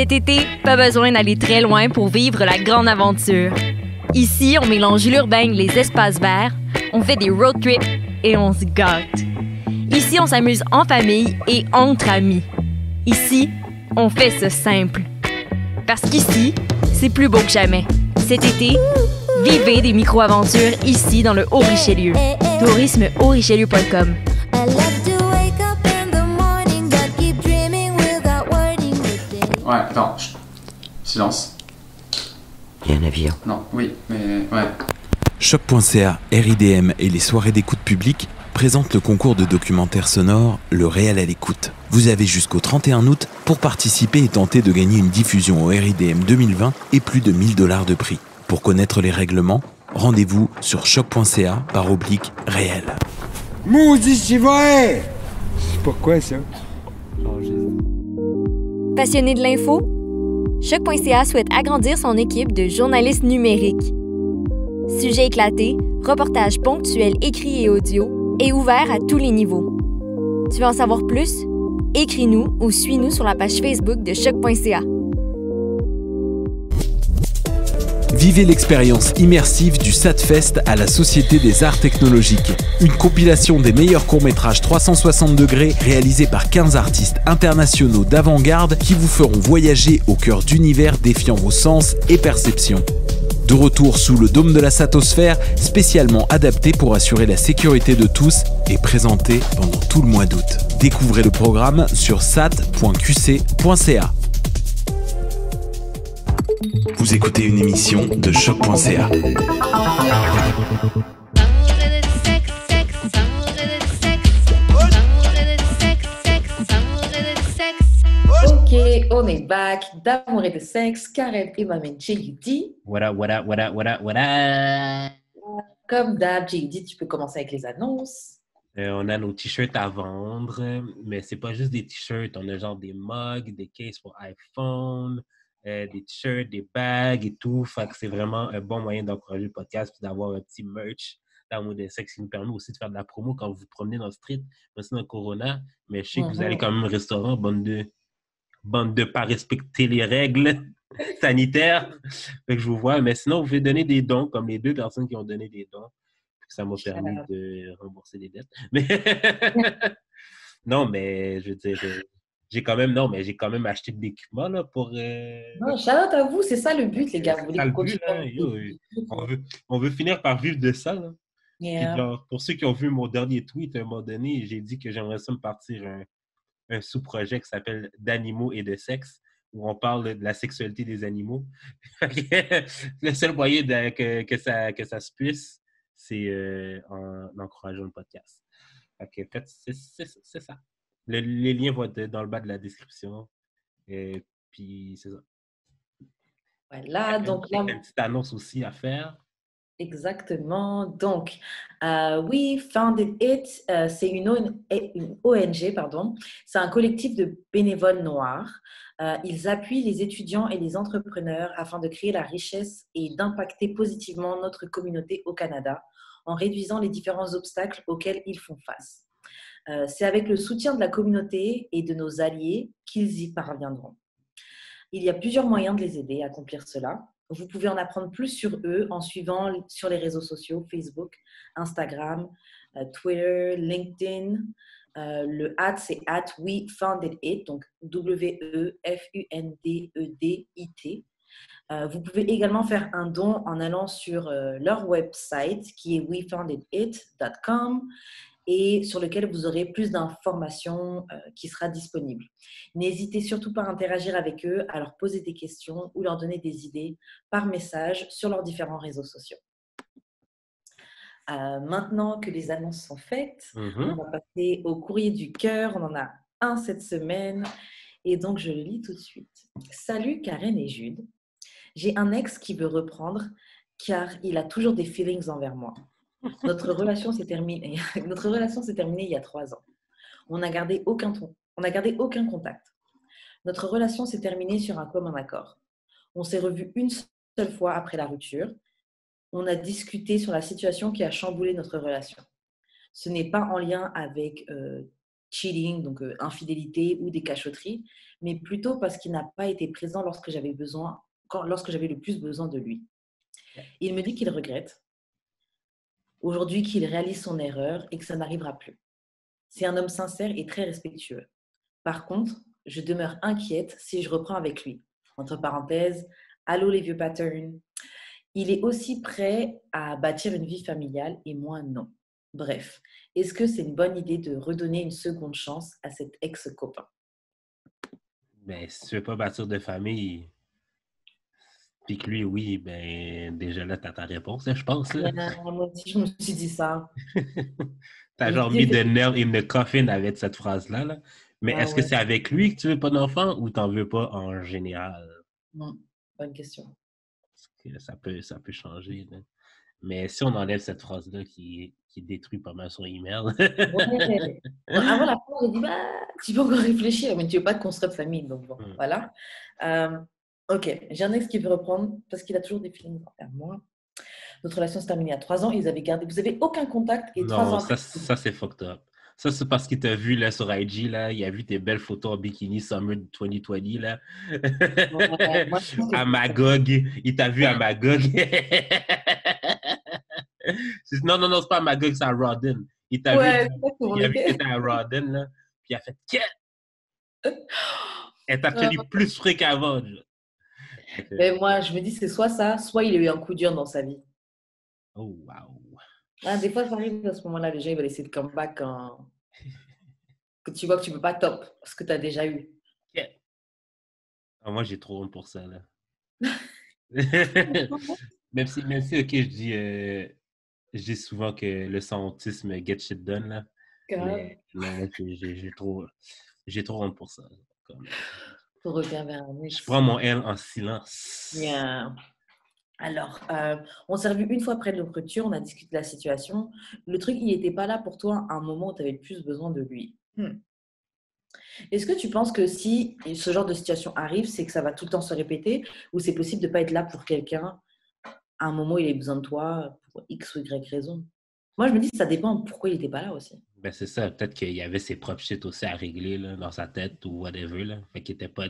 Cet été, pas besoin d'aller très loin pour vivre la grande aventure. Ici, on mélange l'urbain et les espaces verts, on fait des road trips et on se gâte. Ici, on s'amuse en famille et entre amis. Ici, on fait ça simple. Parce qu'ici, c'est plus beau que jamais. Cet été, vivez des micro-aventures ici dans le Haut-Richelieu. tourismehaut-richelieu.com. Ouais, attends. Chut. Silence. Il y a un avion. Non, oui, mais ouais. Choc.ca, RIDM et les soirées d'écoute publique présentent le concours de documentaire sonore Le Réel à l'écoute. Vous avez jusqu'au 31 août pour participer et tenter de gagner une diffusion au RIDM 2020 et plus de 1 000 $ de prix. Pour connaître les règlements, rendez-vous sur choc.ca/réel. Maudit, c'est vrai! C'est pourquoi ça? Passionné de l'info? Choc.ca souhaite agrandir son équipe de journalistes numériques. Sujets éclatés, reportages ponctuels écrits et audio et ouverts à tous les niveaux. Tu veux en savoir plus? Écris-nous ou suis-nous sur la page Facebook de Choc.ca. Vivez l'expérience immersive du SATFest à la Société des Arts Technologiques. Une compilation des meilleurs courts-métrages 360 degrés réalisés par 15 artistes internationaux d'avant-garde qui vous feront voyager au cœur d'univers défiant vos sens et perceptions. De retour sous le dôme de la Satosphère, spécialement adapté pour assurer la sécurité de tous et présenté pendant tout le mois d'août. Découvrez le programme sur sat.qc.ca. Vous écoutez une émission de Choc.ca. Ok, on est back. D'amour et de sexe, Karen et ma main JD. What up, what up, what up, what up, what up? Comme d'hab, JD, tu peux commencer avec les annonces. On a nos t-shirts à vendre, mais c'est pas juste des t-shirts. On a genre des mugs, des cases pour iPhone, des t-shirts, des bags et tout. Fait que c'est vraiment un bon moyen d'encourager le podcast et d'avoir un petit merch d'amour de sexe qui nous permet aussi de faire de la promo quand vous vous promenez dans le street, aussi dans le Corona. Mais je sais que vous allez quand même au restaurant, bande de pas respecter les règles sanitaires. Fait que je vous vois. Mais sinon, vous pouvez donner des dons, comme les 2 personnes qui ont donné des dons. Ça m'a permis de rembourser des dettes. Mais non, mais je veux dire, j'ai quand même acheté de l'équipement là, pour. Non, shout-out à vous, c'est ça le but, les gars. Vous voulez on veut finir par vivre de ça. Là. Yeah. Puis, genre, pour ceux qui ont vu mon dernier tweet, à un moment donné, j'ai dit que j'aimerais ça me partir un sous-projet qui s'appelle D'animaux et de sexe, où on parle de la sexualité des animaux. Le seul moyen que ça se puisse, c'est en encourageant le podcast. Okay, en fait, c'est ça. Les liens vont être dans le bas de la description. Et puis, c'est ça. Voilà, donc là... Une petite annonce aussi à faire. Exactement. Donc, We Founded It, c'est une ONG, pardon. C'est un collectif de bénévoles noirs. Ils appuient les étudiants et les entrepreneurs afin de créer la richesse et d'impacter positivement notre communauté au Canada en réduisant les différents obstacles auxquels ils font face. C'est avec le soutien de la communauté et de nos alliés qu'ils y parviendront. Il y a plusieurs moyens de les aider à accomplir cela. Vous pouvez en apprendre plus sur eux en suivant sur les réseaux sociaux, Facebook, Instagram, Twitter, LinkedIn. Le @ c'est @WeFoundedIt, donc WeFundedIt. Vous pouvez également faire un don en allant sur leur website qui est wefoundedit.com et sur lequel vous aurez plus d'informations qui sera disponible. N'hésitez surtout pas à interagir avec eux, à leur poser des questions ou leur donner des idées par message sur leurs différents réseaux sociaux. Maintenant que les annonces sont faites, on va passer au courrier du cœur. On en a un cette semaine et donc je le lis tout de suite. Salut Karen et Jude. J'ai un ex qui veut reprendre car il a toujours des feelings envers moi. Notre relation s'est terminée il y a 3 ans. On n'a gardé aucun contact. Notre relation s'est terminée sur un commun accord. On s'est revus une seule fois après la rupture. On a discuté sur la situation qui a chamboulé notre relation. Ce n'est pas en lien avec cheating, donc infidélité ou des cachotteries, mais plutôt parce qu'il n'a pas été présent lorsque lorsque j'avais le plus besoin de lui. Il me dit qu'il regrette aujourd'hui, qu'il réalise son erreur et que ça n'arrivera plus. C'est un homme sincère et très respectueux. Par contre, je demeure inquiète si je reprends avec lui. Entre parenthèses, allô les vieux patterns. Il est aussi prêt à bâtir une vie familiale et moi non. Bref, est-ce que c'est une bonne idée de redonner une seconde chance à cet ex-copain? Ben, si tu veux pas bâtir de famille, puis que lui, oui, ben, déjà là, t'as ta réponse, là, je pense. Là. Moi aussi, je me suis dit ça. T'as genre mis de nerfs in the coffin avec cette phrase-là. Là. Mais est-ce que c'est avec lui que tu veux pas d'enfant ou t'en veux pas en général? Non, bonne question. Ça peut changer. Là. Mais si on enlève cette phrase-là qui détruit pas mal son email. Ouais. Avant la phrase, j'ai dit, tu peux encore réfléchir, mais tu veux pas te construire de famille. Donc bon, voilà. Ok, j'ai un ex qui veut reprendre parce qu'il a toujours des feelings envers moi. Notre relation s'est terminée à 3 ans. Vous avez aucun contact et 3 ans. Non, ça c'est fucked up. Ça, c'est parce qu'il t'a vu là, sur IG, là, il a vu tes belles photos en bikini Summer 2020, là. Ouais, moi, à Magog. Il t'a vu à Magog. Non, c'est pas à Magog, c'est à Rodden. Il t'a vu, il a vu que t'étais à Rodden, là. Puis il a fait « Qu'est-ce? » Elle t'a tenu plus frais qu'avant. Mais moi, je me dis, c'est soit ça, soit il a eu un coup dur dans sa vie. Oh, wow. Des fois, ça arrive à ce moment-là, les gens ils veulent essayer de comeback quand que tu vois que tu ne peux pas top ce que tu as déjà eu. Yeah. Ah, moi, j'ai trop honte pour ça. Là. même si, OK, je dis souvent que le sans autisme get shit done. Là. Mais j'ai trop honte pour ça. Faut revenir vers un je prends mon L en silence. Yeah. Alors, on s'est revu une fois après de rupture, on a discuté de la situation. Le truc, il n'était pas là pour toi à un moment où tu avais le plus besoin de lui. Est-ce que tu penses que si ce genre de situation arrive, c'est que ça va tout le temps se répéter ou c'est possible de ne pas être là pour quelqu'un à un moment où il a besoin de toi pour X ou Y raison? Moi, je me dis que ça dépend pourquoi il n'était pas là aussi. Ben c'est ça, peut-être qu'il y avait ses propres shit aussi à régler là, dans sa tête ou whatever. Là. Fait qu'il n'était pas...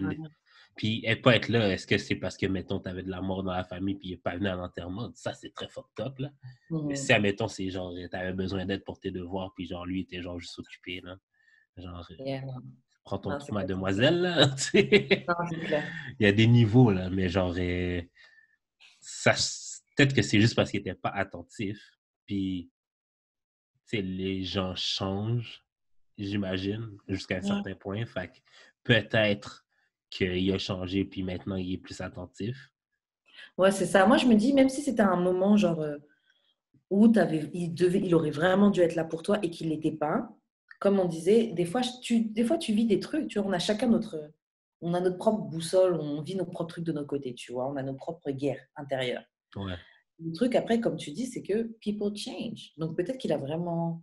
Puis, pas être là, est-ce que c'est parce que, mettons, tu avais de la mort dans la famille puis il n'est pas venu à l'enterrement? Ça, c'est très fucked up, là. Mais si, admettons, c'est genre, tu avais besoin d'aide pour tes devoirs puis genre, lui, était genre juste occupé, là. Genre, prends ton truc, mademoiselle, là. Non, c'est clair. Il y a des niveaux, là, mais genre, ça, peut-être que c'est juste parce qu'il n'était pas attentif. Puis, tu sais, les gens changent, j'imagine, jusqu'à un certain point. Fait que peut-être qu'il a changé, puis maintenant, il est plus attentif. Ouais, c'est ça. Moi, je me dis, même si c'était un moment, genre, où il aurait vraiment dû être là pour toi et qu'il ne l'était pas, comme on disait, des fois, tu vis des trucs, tu vois, on a chacun on a notre propre boussole, on vit nos propres trucs de notre côté, tu vois, on a nos propres guerres intérieures. Ouais. Le truc, après, comme tu dis, c'est que people change. Donc, peut-être qu'il a vraiment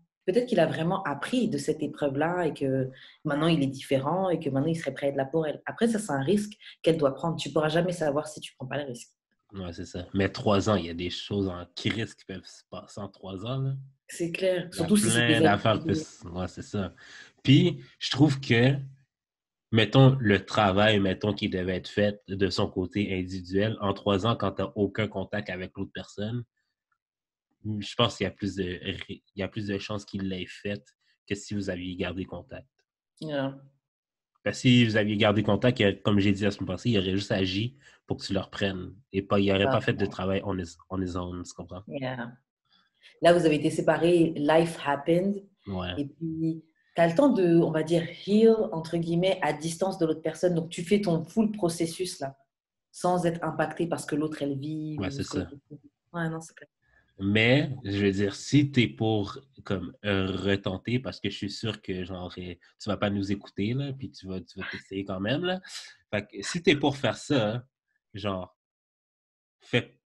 appris de cette épreuve-là et que maintenant, il est différent et que maintenant, il serait prêt à être là pour elle. Après, ça, c'est un risque qu'elle doit prendre. Tu ne pourras jamais savoir si tu ne prends pas le risque. Ouais, c'est ça. Mais 3 ans, il y a des choses qui risquent qui peuvent se passer en 3 ans. Là. C'est clair. Surtout si c'est plein d'affaires. Ouais, c'est ça. Puis, je trouve que, mettons, le travail, mettons, qui devait être fait de son côté individuel, en 3 ans, quand tu n'as aucun contact avec l'autre personne, je pense qu'il y a plus de chances qu'il l'ait fait que si vous aviez gardé contact. Yeah. Parce que si vous aviez gardé contact, comme j'ai dit la semaine passée, il aurait juste agi pour que tu le reprennes. Et il n'aurait pas fait de travail on his own, tu comprends? Yeah. Là, vous avez été séparés, life happened. Ouais. Et puis, tu as le temps de, on va dire, heal, entre guillemets, à distance de l'autre personne. Donc, tu fais ton full processus, là, sans être impacté parce que l'autre, elle vit. Ouais, c'est ça. Ouais, non, c'est clair. Mais, je veux dire, si tu es pour comme retenter, parce que je suis sûr que genre tu vas pas nous écouter, là, puis tu vas t'essayer quand même, là. Fait que si tu es pour faire ça, genre, fais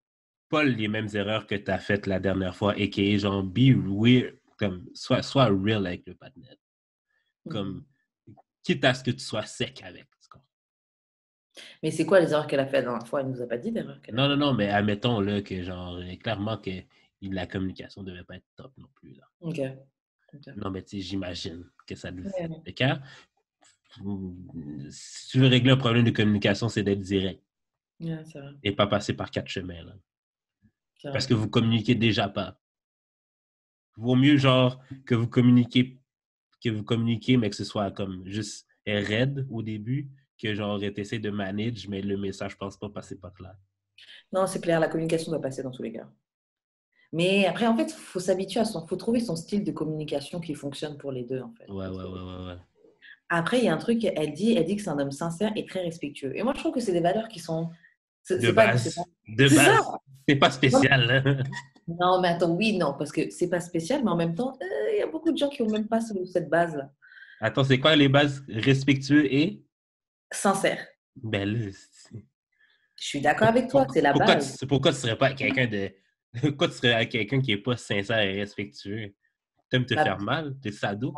pas les mêmes erreurs que tu as faites la dernière fois, a.k.a. genre, be weird, comme, sois real avec le partenaire. Comme, quitte à ce que tu sois sec avec. Mais c'est quoi les erreurs qu'elle a faites la dernière fois? Elle nous a pas dit d'erreurs qu'elle a faites. Non, mais admettons là, que genre, clairement que la communication devait pas être top non plus. Là. OK. Non, mais tu sais, j'imagine que ça devait Ouais. être le cas. Si tu veux régler un problème de communication, c'est d'être direct Ouais, c'est vrai. et pas passer par 4 chemins, là. C'est Parce vrai. que vous communiquez déjà pas. Vaut mieux, genre, que vous communiquez, mais que ce soit comme juste raide au début, que genre, t'essaies de manage, mais le message pense pas passer par là. Non, c'est clair, la communication doit passer dans tous les cas. Mais après, en fait, il faut s'habituer faut trouver son style de communication qui fonctionne pour les deux, en fait. Ouais. Après, il y a un truc, elle dit que c'est un homme sincère et très respectueux. Et moi, je trouve que c'est des valeurs qui sont. De C'est pas. C'est base. De ça! base. C'est pas spécial, là. Non, mais attends, oui, non, parce que c'est pas spécial, mais en même temps, il y a beaucoup de gens qui n'ont même pas cette base-là. Attends, c'est quoi les bases respectueux et... Sincère. Ben là, Je suis d'accord avec toi, c'est la base. pourquoi tu serais pas quelqu'un de... Pourquoi tu serais quelqu'un qui est pas sincère et respectueux? T'aimes te Bah, faire mal? T'es sado?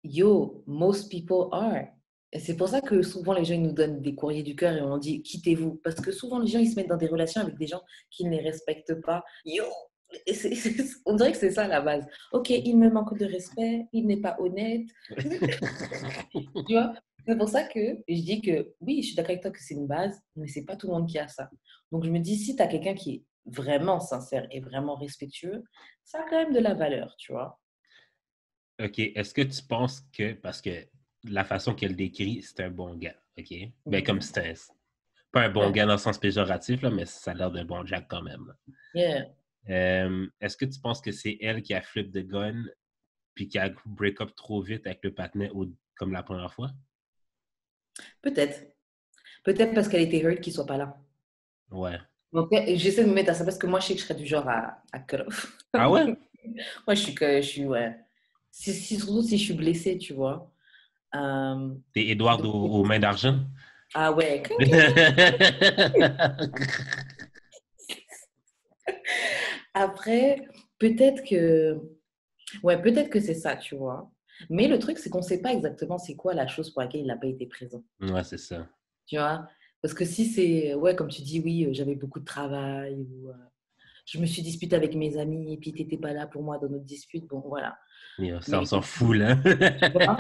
yo, most people are. Et c'est pour ça que souvent les gens ils nous donnent des courriers du cœur et on dit quittez-vous. Parce que souvent les gens ils se mettent dans des relations avec des gens qui ne les respectent pas. Yo, on dirait que c'est ça la base. Ok, il me manque de respect, il n'est pas honnête. Tu vois? C'est pour ça que je dis que oui, je suis d'accord avec toi que c'est une base, mais c'est pas tout le monde qui a ça. Donc je me dis, si tu as quelqu'un qui est vraiment sincère et vraiment respectueux, ça a quand même de la valeur, tu vois. OK. Est-ce que tu penses que... Parce que la façon qu'elle décrit, c'est un bon gars, OK? Ben comme c'est pas un bon Ouais. gars dans le sens péjoratif, là, mais ça a l'air d'un bon Jack quand même, là. Yeah. Est-ce que tu penses que c'est elle qui a flip the gun puis qui a break up trop vite avec le patinet comme la première fois? Peut-être. Peut-être parce qu'elle était hurt qu'il soit pas là. Ouais. Donc, j'essaie de me mettre à ça parce que moi, je sais que je serais du genre à cut off. Ah ouais? Moi, ouais. Surtout si je suis blessée, tu vois. T'es Edward Donc, aux mains d'argent? ah ouais. Après, peut-être que, ouais, peut-être que c'est ça, tu vois. Mais le truc, c'est qu'on ne sait pas exactement c'est quoi la chose pour laquelle il n'a pas été présent. Ouais, c'est ça. Tu vois? Parce que si c'est, ouais, comme tu dis, oui, j'avais beaucoup de travail ou je me suis disputée avec mes amis et puis tu n'étais pas là pour moi dans notre dispute, bon, voilà. Ça, on Mais, s'en fout, là. tu vois?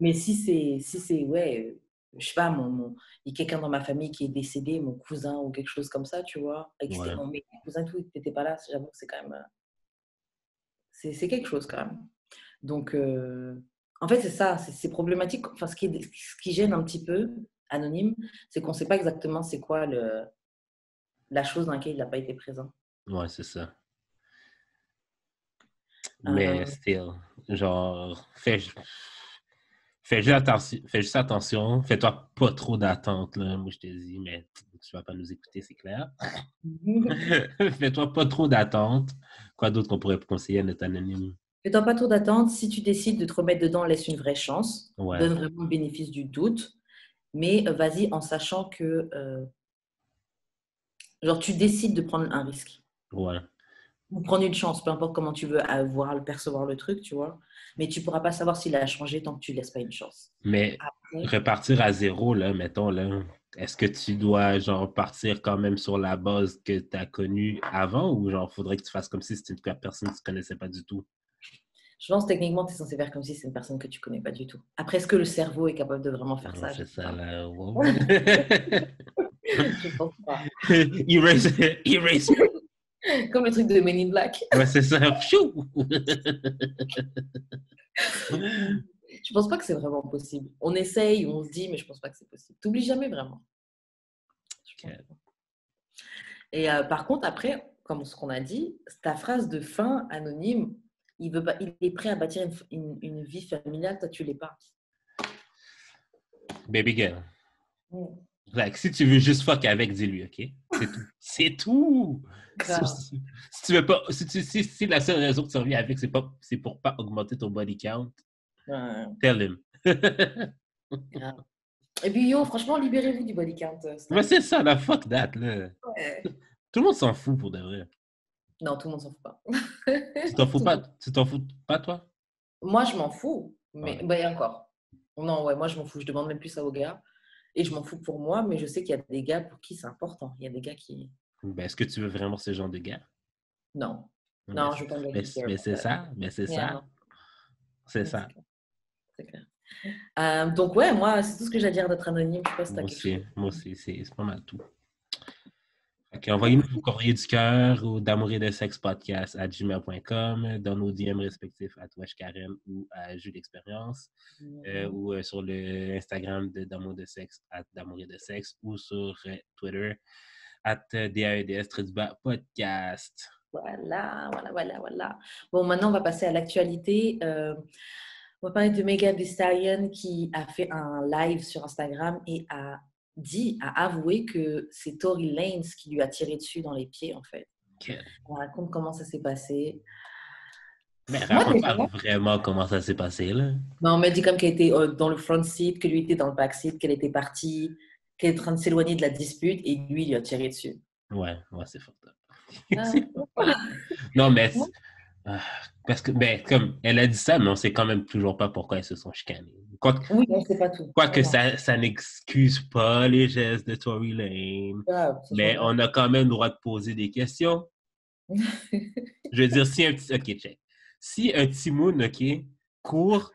Mais si c'est, ouais, je sais pas, il y a quelqu'un dans ma famille qui est décédé, mon cousin ou quelque chose comme ça, tu vois, et que Ouais. mes cousins, tout, t'étais pas là, j'avoue que c'est quand même, c'est quelque chose quand même. Donc, en fait, c'est ça, c'est problématique. Enfin, ce qui gêne un petit peu, anonyme, c'est qu'on sait pas exactement c'est quoi la chose dans laquelle il n'a pas été présent. Ouais, c'est ça. Euh, Mais still, genre, fais juste attention. Fais-toi pas trop d'attentes, là. Moi, je te dis, mais tu vas pas nous écouter, c'est clair. Fais-toi pas trop d'attentes. Quoi d'autre qu'on pourrait conseiller à notre anonyme? Fais-toi pas trop d'attente. Si tu décides de te remettre dedans, laisse une vraie chance. Ouais, Donne vraiment le bénéfice du doute. Mais vas-y en sachant que genre, tu décides de prendre un risque. ouais. Ou prendre une chance, peu importe comment tu veux percevoir le truc, tu vois. Mais tu pourras pas savoir s'il a changé tant que tu laisses pas une chance. Mais Après, repartir à zéro, là, mettons, là, est-ce que tu dois, genre, partir quand même sur la base que tu as connue avant ou, genre, faudrait que tu fasses comme si c'était une personne que tu connaissais pas du tout? je pense techniquement, tu es censé faire comme si c'est une personne que tu connais pas du tout. Après, est-ce que le cerveau est capable de vraiment faire ça? C'est ça, là. Je pense pas. Erase. Comme le truc de Men in Black. Ouais, c'est ça. Chou! Je pense pas que c'est vraiment possible. On essaye, on se dit, mais je pense pas que c'est possible. T'oublies jamais vraiment. Je pense pas. Et par contre, après, comme ce qu'on a dit, ta phrase de fin anonyme, il est prêt à bâtir une vie familiale, toi tu l'es pas. Baby girl. Like, si tu veux juste fuck avec, dis-lui, OK? C'est tout. C'est tout! Si tu veux pas, si la seule raison que tu reviens avec, c'est pour pas augmenter ton body count, tell him. Et puis, yo, franchement, libérez-vous du body count. Mais c'est ça, la fuck that, là. Ouais. Tout le monde s'en fout pour de vrai. Non, tout le monde s'en fout pas. Tu t'en fous pas? Tu t'en fous pas, toi? Moi, je m'en fous. Mais Ouais. bah, et encore. Non, ouais, moi, je m'en fous. Je demande même plus ça aux gars. Et je m'en fous pour moi, mais je sais qu'il y a des gars pour qui c'est important. Il y a des gars qui... Ben, est-ce que tu veux vraiment ce genre de gars? Non. Mais Non, je veux pas me c'est ça, mais c'est Yeah, ça. non. C'est ça. C'est clair. Donc, ouais, moi, c'est tout ce que j'ai à dire d'être anonyme. Je sais pas si t'as quelque chose. Moi aussi, c'est pas mal tout. Ok, envoyez-nous vos courriers du cœur ou d'amour et de sexe podcast@gmail.com dans nos DM respectifs à Wesh Karen ou à Jules d'Expérience ou sur le Instagram de d'amour de sexe @d'amour et de sexe ou sur Twitter @DAEDS_podcast. Voilà. Bon, maintenant, on va passer à l'actualité. On va parler de Megan Thee Stallion qui a fait un live sur Instagram et a avoué que c'est Tory Lanez qui lui a tiré dessus dans les pieds, en fait. Okay. On raconte comment ça s'est passé. Mais raconte pas vraiment comment ça s'est passé, là. Non, on m'a dit comme qu'elle était dans le front seat, que lui était dans le back seat, qu'elle était partie, qu'elle est en train de s'éloigner de la dispute et lui, il lui a tiré dessus. Ouais, c'est fort. Non, mais... parce que, comme elle a dit ça, mais on sait quand même toujours pas pourquoi elles se sont chicanées. Oui, on sait pas tout. Quoique ça n'excuse pas les gestes de Tory Lanez, mais on a quand même le droit de poser des questions. Je veux dire, si un petit moon, court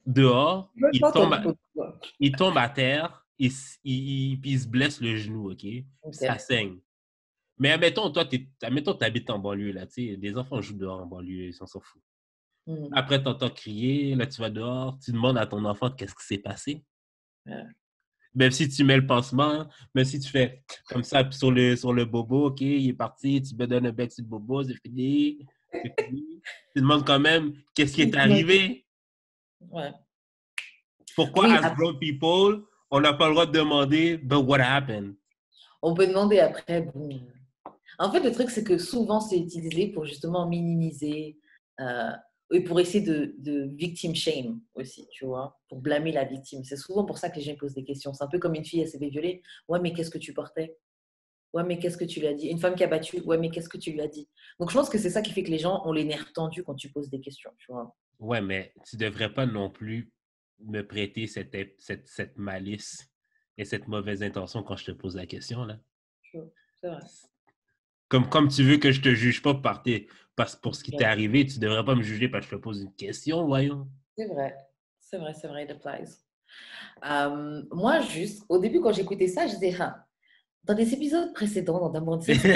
dehors, il tombe à terre, puis il se blesse le genou, ça saigne. Mais admettons, toi, t'habites en banlieue, là, tu sais, des enfants jouent dehors en banlieue, ils s'en foutent. Après, t'entends crier, là, tu vas dehors, tu demandes à ton enfant qu'est-ce qui s'est passé. Même si tu mets le pansement, même si tu fais comme ça sur le bobo, OK, il est parti, tu me donnes un bec sur le bobo, c'est fini. Tu demandes quand même qu'est-ce qui est arrivé. Ouais. Pourquoi, as grown people, on n'a pas le droit de demander « but what happened ?» On peut demander après, bon... En fait, le truc, c'est que souvent, c'est utilisé pour justement minimiser et pour essayer de victim shame aussi, tu vois, pour blâmer la victime. C'est souvent pour ça que les gens posent des questions. C'est un peu comme une fille, elle s'est fait violer. Ouais, mais qu'est-ce que tu portais? Ouais, mais qu'est-ce que tu lui as dit? Une femme qui a battu. Ouais, mais qu'est-ce que tu lui as dit? Donc, je pense que c'est ça qui fait que les gens ont les nerfs tendus quand tu poses des questions, tu vois. Ouais, mais tu ne devrais pas non plus me prêter cette malice et cette mauvaise intention quand je te pose la question, là. C'est vrai. Comme tu veux que je te juge pas pour ce qui t'est arrivé, tu devrais pas me juger parce que je te pose une question, voyons. C'est vrai, it applies. Moi, juste, au début, quand j'écoutais ça, je disais, dans des épisodes précédents, dans D'amour de sexe,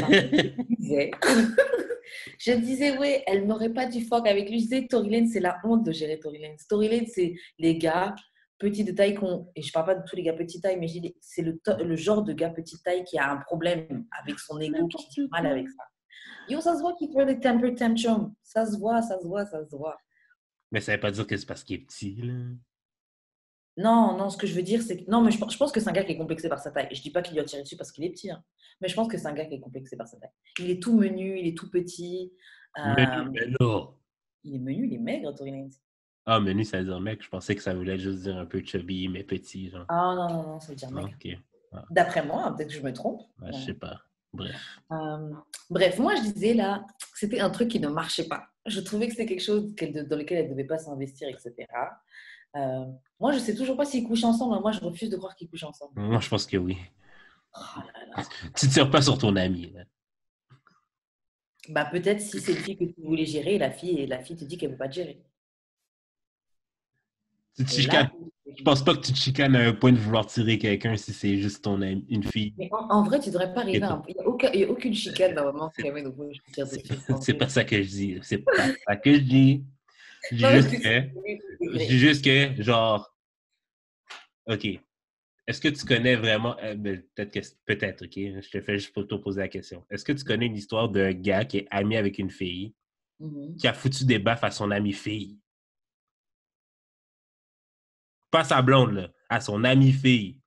je disais, ouais, elle n'aurait pas dû fuck avec lui. Je disais, Tory Lanez, c'est la honte de gérer Tory Lanez. Tory Lanez, c'est les gars petits de taille et je parle pas de tous les gars petite taille, mais je dis, c'est le genre de gars petite taille qui a un problème avec son ego, qui a mal avec ça. Yo, ça se voit qu'il fait des temper tantrum. Ça se voit. Mais ça veut pas dire que c'est parce qu'il est petit, là. Non, ce que je veux dire, c'est que... Non, mais je pense que c'est un gars qui est complexé par sa taille. Et je dis pas qu'il lui a tiré dessus parce qu'il est petit, hein. Mais je pense que c'est un gars qui est complexé par sa taille. Il est tout menu, il est tout petit. Menu, mais non. Il est menu, il est maigre, Tory Lanez. Ah, menu, ça veut dire mec. Je pensais que ça voulait juste dire un peu chubby, mais petit, genre. Ah non, ça veut dire mec. Okay. Ah. D'après moi, peut-être que je me trompe. Ouais. Je sais pas. Bref, moi, je disais là, c'était un truc qui ne marchait pas. Je trouvais que c'était quelque chose dans lequel elle ne devait pas s'investir, etc. Moi, je sais toujours pas s'ils couchent ensemble. Moi, je refuse de croire qu'ils couchent ensemble. Moi, je pense que oui. Oh là. Tu tires pas sur ton ami, là. Bah, peut-être si c'est une fille que tu voulais gérer, la fille te dit qu'elle ne veut pas te gérer. Je pense pas que tu te chicanes à un point de vouloir tirer quelqu'un si c'est juste ton ami, une fille. Mais en vrai, tu ne devrais pas arriver à un point. Il n'y a aucune chicane dans le moment qui amène au point où je tire dessus. C'est pas ça que je dis. C'est pas ça que je dis. Je dis juste que, genre, OK. Est-ce que tu connais vraiment... peut-être, OK? Je te fais juste pour te poser la question. Est-ce que tu connais une histoire d'un gars qui est ami avec une fille qui a foutu des baffes à son ami fille? Pas sa blonde, là. À son ami fille.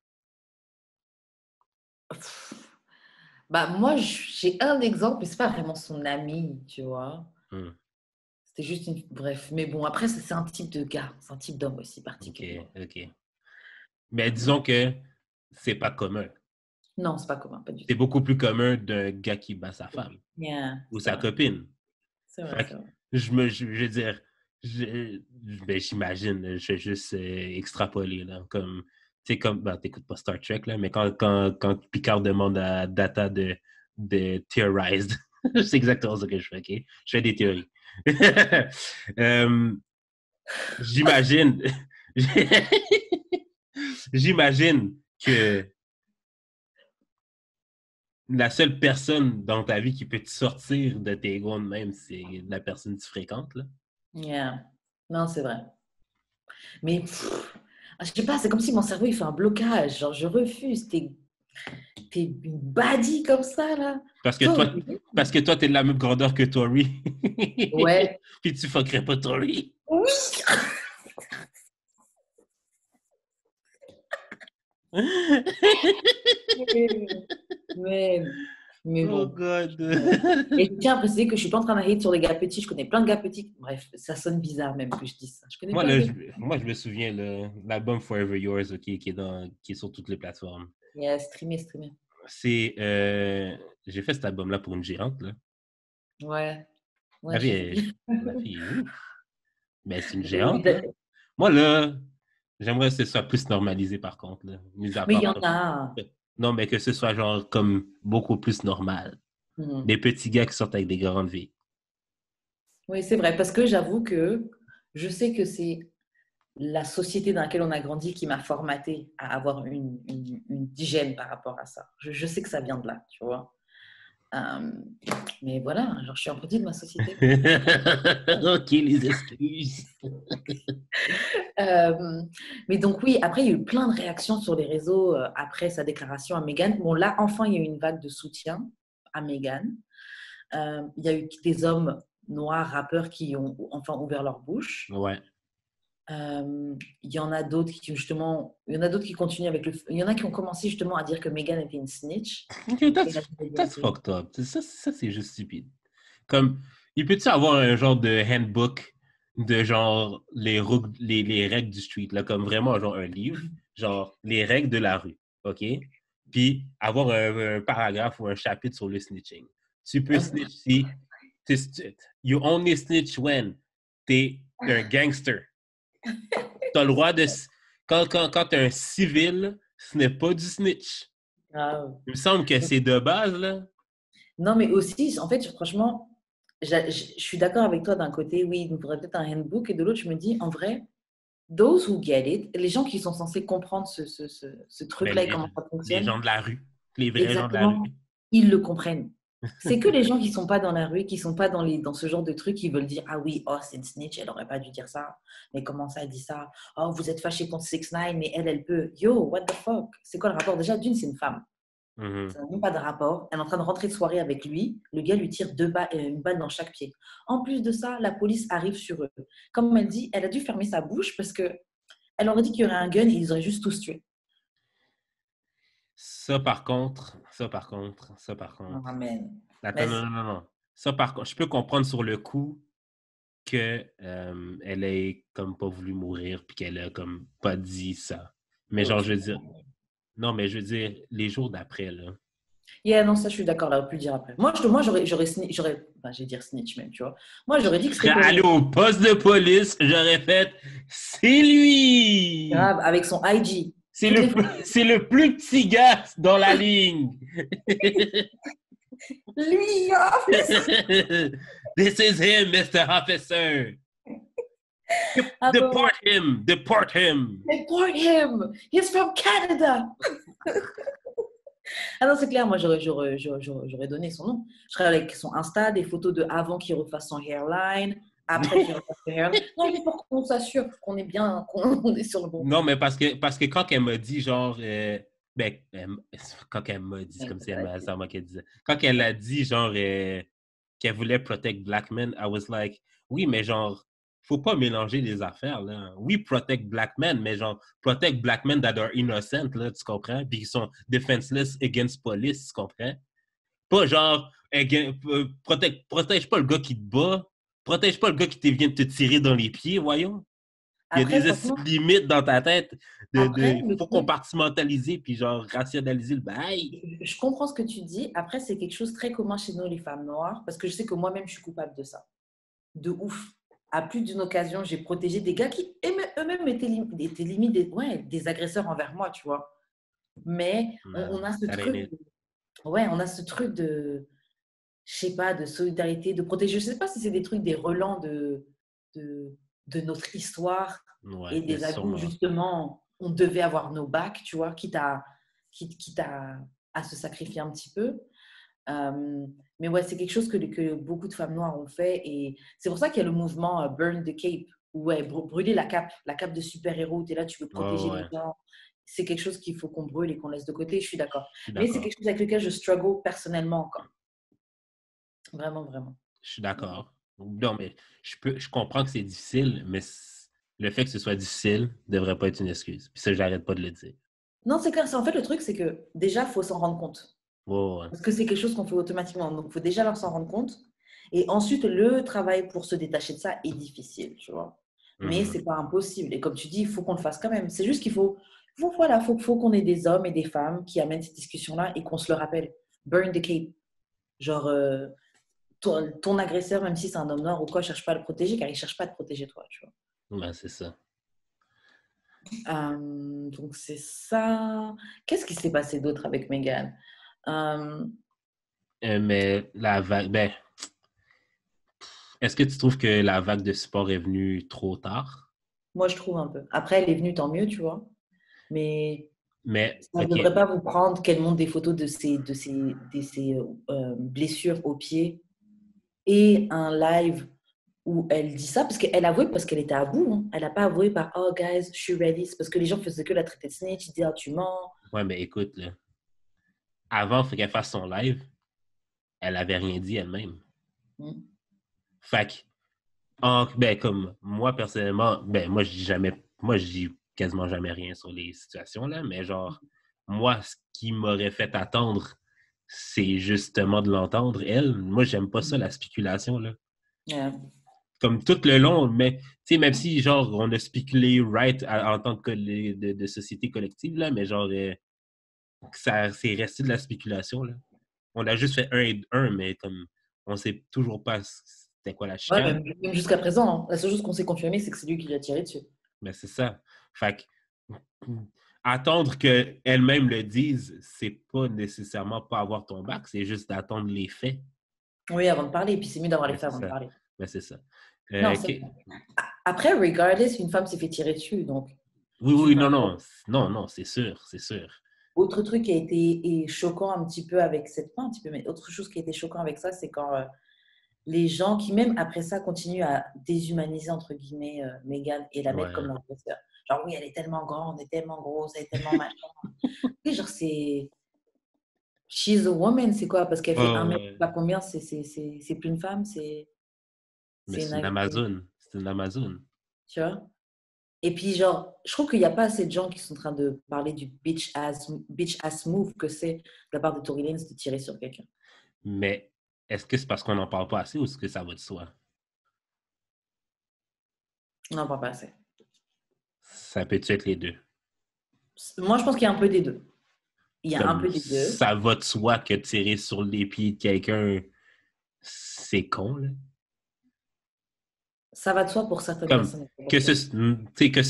Bah, moi, j'ai un exemple, mais c'est pas vraiment son ami, tu vois. C'était juste une... Bref, mais bon, après, c'est un type de gars. C'est un type d'homme aussi particulier. OK. Mais disons que c'est pas commun. Non, c'est pas commun, pas du tout. C'est beaucoup plus commun d'un gars qui bat sa femme ou sa copine. C'est vrai. Je veux dire, j'imagine, je vais juste extrapoler, là. Comme, tu sais, t'écoutes pas Star Trek, là, mais quand Picard demande à Data de Theorized, c'est exactement ce que je fais, OK? Je fais des théories. J'imagine... J'imagine que la seule personne dans ta vie qui peut te sortir de tes gonds même, c'est la personne que tu fréquentes, là. Yeah. Non, c'est vrai. Mais je sais pas, c'est comme si mon cerveau il fait un blocage. Genre, je refuse. T'es une baddie comme ça, là. Parce que toi, t'es de la même grandeur que Tori. Ouais. Puis tu fuckerais pas Tori. Oui. Mais Oh bon. God. Et je tiens à préciser que je suis pas en train de hate sur les gars petits. Je connais plein de gars petits. Bref, ça sonne bizarre même que je dise ça. Je connais Moi, plein là, de gars. moi, je me souviens, l'album Forever Yours, ok, qui est sur toutes les plateformes. Yeah, streamer. C'est... j'ai fait cet album-là pour une gérante, là. Ouais. Ma j'ai fille, vu. ma fille, ouf. Ben, c'est une Oui, gérante, là. Moi, là, j'aimerais que ce soit plus normalisé, par contre, là. Mis à mais il y part en a. non, mais que ce soit genre comme beaucoup plus normal. Mhm. Des petits gars qui sortent avec des grandes filles. Oui, c'est vrai, parce que j'avoue que je sais que c'est la société dans laquelle on a grandi qui m'a formaté à avoir une hygiène par rapport à ça. Je sais que ça vient de là, tu vois. Mais voilà, genre, je suis un produit de ma société. Ok, les excuses. Mais donc oui, après, il y a eu plein de réactions sur les réseaux après sa déclaration à Meghan. Bon, là, enfin, il y a eu une vague de soutien à Meghan. Il y a eu des hommes noirs rappeurs qui ont enfin ouvert leur bouche. Ouais. Il y en a d'autres qui justement, il y en a d'autres qui continuent avec il y en a qui ont commencé justement à dire que Meghan était une snitch. Okay, that's fucked up. Ça, c'est juste stupide. Comme, il peut-tu avoir un genre de handbook de genre les règles du street, là, comme vraiment genre un livre, genre les règles de la rue, OK? Puis avoir un paragraphe ou un chapitre sur le snitching. Tu peux snitch si you only snitch when t'es un gangster. T'as le droit de... Quand t'es un civil, ce n'est pas du snitch. Ah. Il me semble que c'est de base, là. Non, mais aussi, en fait, franchement, je suis d'accord avec toi d'un côté, oui, il nous faudrait peut-être un handbook, et de l'autre, je me dis, en vrai, those who get it, les gens qui sont censés comprendre ce truc-là et comment ça fonctionne. Les gens de la rue, les vrais gens de la rue. Ils le comprennent. C'est que les gens qui ne sont pas dans la rue, qui ne sont pas dans ce genre de truc, qui veulent dire « Ah oui, oh, c'est une snitch, elle n'aurait pas dû dire ça. Mais comment ça, elle dit ça? Oh, vous êtes fâché contre 6ix9ine, mais elle peut. Yo, what the fuck? C'est quoi le rapport? Déjà, d'une, c'est une femme. Ça n'a même pas de rapport. Elle est en train de rentrer de soirée avec lui. Le gars lui tire une balle dans chaque pied. En plus de ça, la police arrive sur eux. Comme elle dit, elle a dû fermer sa bouche parce qu'elle aurait dit qu'il y aurait un gun et ils auraient juste tous tué. Ça, par contre. Amen. Attends, non. Ça, par contre, je peux comprendre sur le coup qu'elle ait comme pas voulu mourir puis qu'elle a comme pas dit ça. Mais genre, je veux dire... Non, mais je veux dire, les jours d'après, là. Yeah, non, ça, je suis d'accord, là, on peut le dire après. Moi, je vais dire snitch même, tu vois. Moi, j'aurais dit que c'était... Aller au poste de police, j'aurais fait, c'est lui! Grave, avec son IG. C'est le plus petit gars dans la ligne. Lui, officer! This is him, Mr. Officer. Deport him. Deport him. He's from Canada. Ah non, c'est clair, moi, j'aurais donné son nom. Je serais avec son Insta, des photos de avant qu'il refasse son hairline, après qu'il refasse son hairline. Non, mais pour qu'on s'assure qu'on est bien, qu'on est sur le bon. Non, mais parce que quand elle m'a dit, genre... quand elle m'a dit, c'est comme si c'est moi qu'elle disait. Quand elle a dit, genre, qu'elle voulait protect black men, I was like, oui, mais genre, faut pas mélanger les affaires, là. Oui, protect black men, mais genre, protect black men that are innocent, là, tu comprends? Puis qui sont defenseless against police, tu comprends? Pas genre, protège pas le gars qui te bat, protège pas le gars qui vient de te tirer dans les pieds, voyons. Il y a des limites dans ta tête. Faut compartimentaliser puis genre rationaliser le bail. Je comprends ce que tu dis. Après, c'est quelque chose de très commun chez nous, les femmes noires, parce que je sais que moi-même, je suis coupable de ça. De ouf. À plus d'une occasion, j'ai protégé des gars qui eux-mêmes étaient limite des agresseurs envers moi, tu vois. Mais on a ce truc. On a ce truc de, je sais pas, de solidarité, de protéger. Je sais pas si c'est des trucs, des relents de de notre histoire Ouais, et des âges où, sûrement. justement, on devait avoir nos backs, tu vois, quitte à se sacrifier un petit peu. Mais ouais, c'est quelque chose que beaucoup de femmes noires ont fait. Et c'est pour ça qu'il y a le mouvement Burn the Cape, où ouais, brûler la cape de super-héros. Tu es là, tu veux protéger Ouais, les gens. C'est quelque chose qu'il faut qu'on brûle et qu'on laisse de côté. Je suis d'accord. je suis Mais c'est d'accord. quelque chose avec lequel je struggle personnellement encore. Vraiment, vraiment. Je suis d'accord. Non, mais je comprends que c'est difficile, mais le fait que ce soit difficile ne devrait pas être une excuse. Puis ça, j'arrête pas de le dire. Non, c'est clair. En fait, le truc, c'est que déjà, il faut s'en rendre compte. Ouais. Parce que c'est quelque chose qu'on fait automatiquement. Donc, il faut déjà leur s'en rendre compte. Et ensuite, le travail pour se détacher de ça est difficile, tu vois. Mais Mhm. c'est pas impossible. Et comme tu dis, il faut qu'on le fasse quand même. C'est juste qu'il voilà, faut qu'on ait des hommes et des femmes qui amènent cette discussion-là et qu'on se le rappelle. Burn the cape. Genre, ton agresseur, même si c'est un homme noir ou quoi, cherche pas à le protéger, car il cherche pas à te protéger toi, tu vois. Ouais, c'est ça. Donc, c'est ça. Qu'est-ce qui s'est passé d'autre avec Meghan? Mais la vague, ben, est-ce que tu trouves que la vague de support est venue trop tard? Moi, je trouve un peu. Après, elle est venue, tant mieux, tu vois. Mais Mais, ça ne OK, devrait pas vous prendre qu'elle montre des photos de ses blessures au pied et un live où elle dit ça, parce qu'elle avouait parce qu'elle était à bout. Hein. Elle n'a pas avoué par « Oh, guys, je suis ready ». C'est parce que les gens faisaient que la traiter de snitch. Ils disaient « Ah, tu mens ouais, mais écoute, là, avant, il faut qu'elle fasse son live. Elle avait rien dit elle-même. ». Fait que, ben, comme moi, personnellement, ben, moi, je dis quasiment jamais rien sur les situations, là, mais genre, moi, ce qui m'aurait fait attendre, c'est justement de l'entendre, elle. Moi, j'aime pas ça, la spéculation, là. Yeah. Comme tout le long, mais, tu sais, même si, genre, on a spéculé right en tant que de société collective, là, mais genre, ça, c'est resté de la spéculation, là. On a juste fait un et un, mais comme, on sait toujours pas c'était quoi la Ouais, chicane. même jusqu'à présent, hein. La seule chose qu'on s'est confirmé, c'est que c'est lui qui l'a tiré dessus. Ben, c'est ça. Fait que, attendre qu'elle-même le dise, c'est pas nécessairement pas avoir ton bac, c'est juste d'attendre les faits. Oui, avant de parler. Et puis, c'est mieux d'avoir les Ben, faits c'est avant de ça. parler. Ben, c'est ça. Non, c'est vrai. Après, regardless, une femme s'est fait tirer dessus. Donc, Oui, non, c'est sûr, c'est sûr. autre truc qui a été choquant un petit peu avec cette fin, un petit peu, mais autre chose qui a été choquant avec ça, c'est quand les gens qui, même après ça, continuent à déshumaniser, entre guillemets, Meghan et la mettre comme leur professeur. Genre, oui, elle est tellement grande, elle est tellement grosse, elle est tellement machin. Et genre, c'est... She's a woman, c'est quoi? Parce qu'elle fait un mètre, pas combien, c'est plus une femme, Mais c'est une une... Amazone. C'est une Amazone. Tu vois? Et puis, genre, je trouve qu'il n'y a pas assez de gens qui sont en train de parler du bitch ass move que c'est de la part de Tory Lanez de tirer sur quelqu'un. Mais est-ce que c'est parce qu'on n'en parle pas assez ou est-ce que ça va de soi? On n'en parle pas assez. Ça peut-tu être les deux? Moi, je pense qu'il y a un peu des deux. Il y a Comme un peu des deux. ça va de soi que tirer sur les pieds de quelqu'un, c'est con, là. Ça va de soi pour certaines Comme personnes. que ce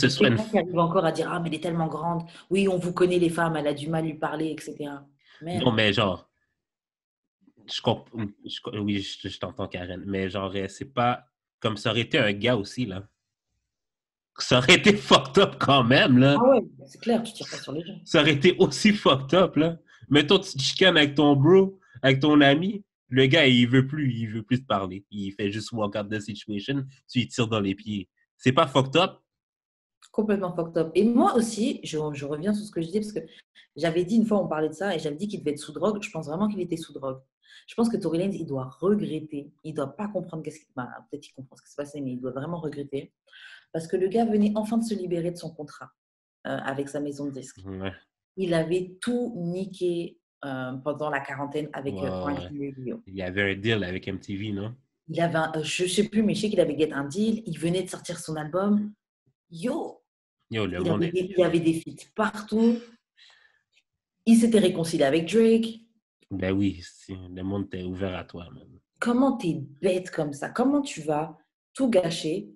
soit une... Quelqu'un qui arrive encore à dire « Ah, mais elle est tellement grande. Oui, on vous connaît les femmes, elle a du mal à lui parler, etc. » Non, mais genre, oui, je t'entends, Karen, mais genre, c'est pas comme ça aurait été un gars aussi, là. Ça aurait été fucked up quand même, là. Ah ouais, c'est clair, tu tires pas sur les gens. Ça aurait été aussi fucked up, là. Mettons, tu te chicanes avec ton bro, avec ton ami, le gars, il veut plus te parler. Il fait juste walk out the situation, tu lui tires dans les pieds. C'est pas fucked up? Complètement fucked up. Et moi aussi, je reviens sur ce que je dis, parce que j'avais dit une fois, on parlait de ça, et j'avais dit qu'il devait être sous drogue. Je pense vraiment qu'il était sous drogue. Je pense que Tory Lanez, il doit regretter. Il ne doit pas comprendre qu'est-ce qui... peut-être qu'il comprend ce qui s'est passé, mais il doit vraiment regretter. Parce que le gars venait enfin de se libérer de son contrat avec sa maison de disques. Ouais. Il avait tout niqué pendant la quarantaine avec Orange Radio. Il y avait un deal avec MTV, non? Il avait je ne sais plus, mais je sais qu'il avait get un deal. Il venait de sortir son album. Yo, il avait des feats partout. Il s'était réconcilié avec Drake. Ben oui, le monde était ouvert à toi, même. Comment t'es bête comme ça? Comment tu vas tout gâcher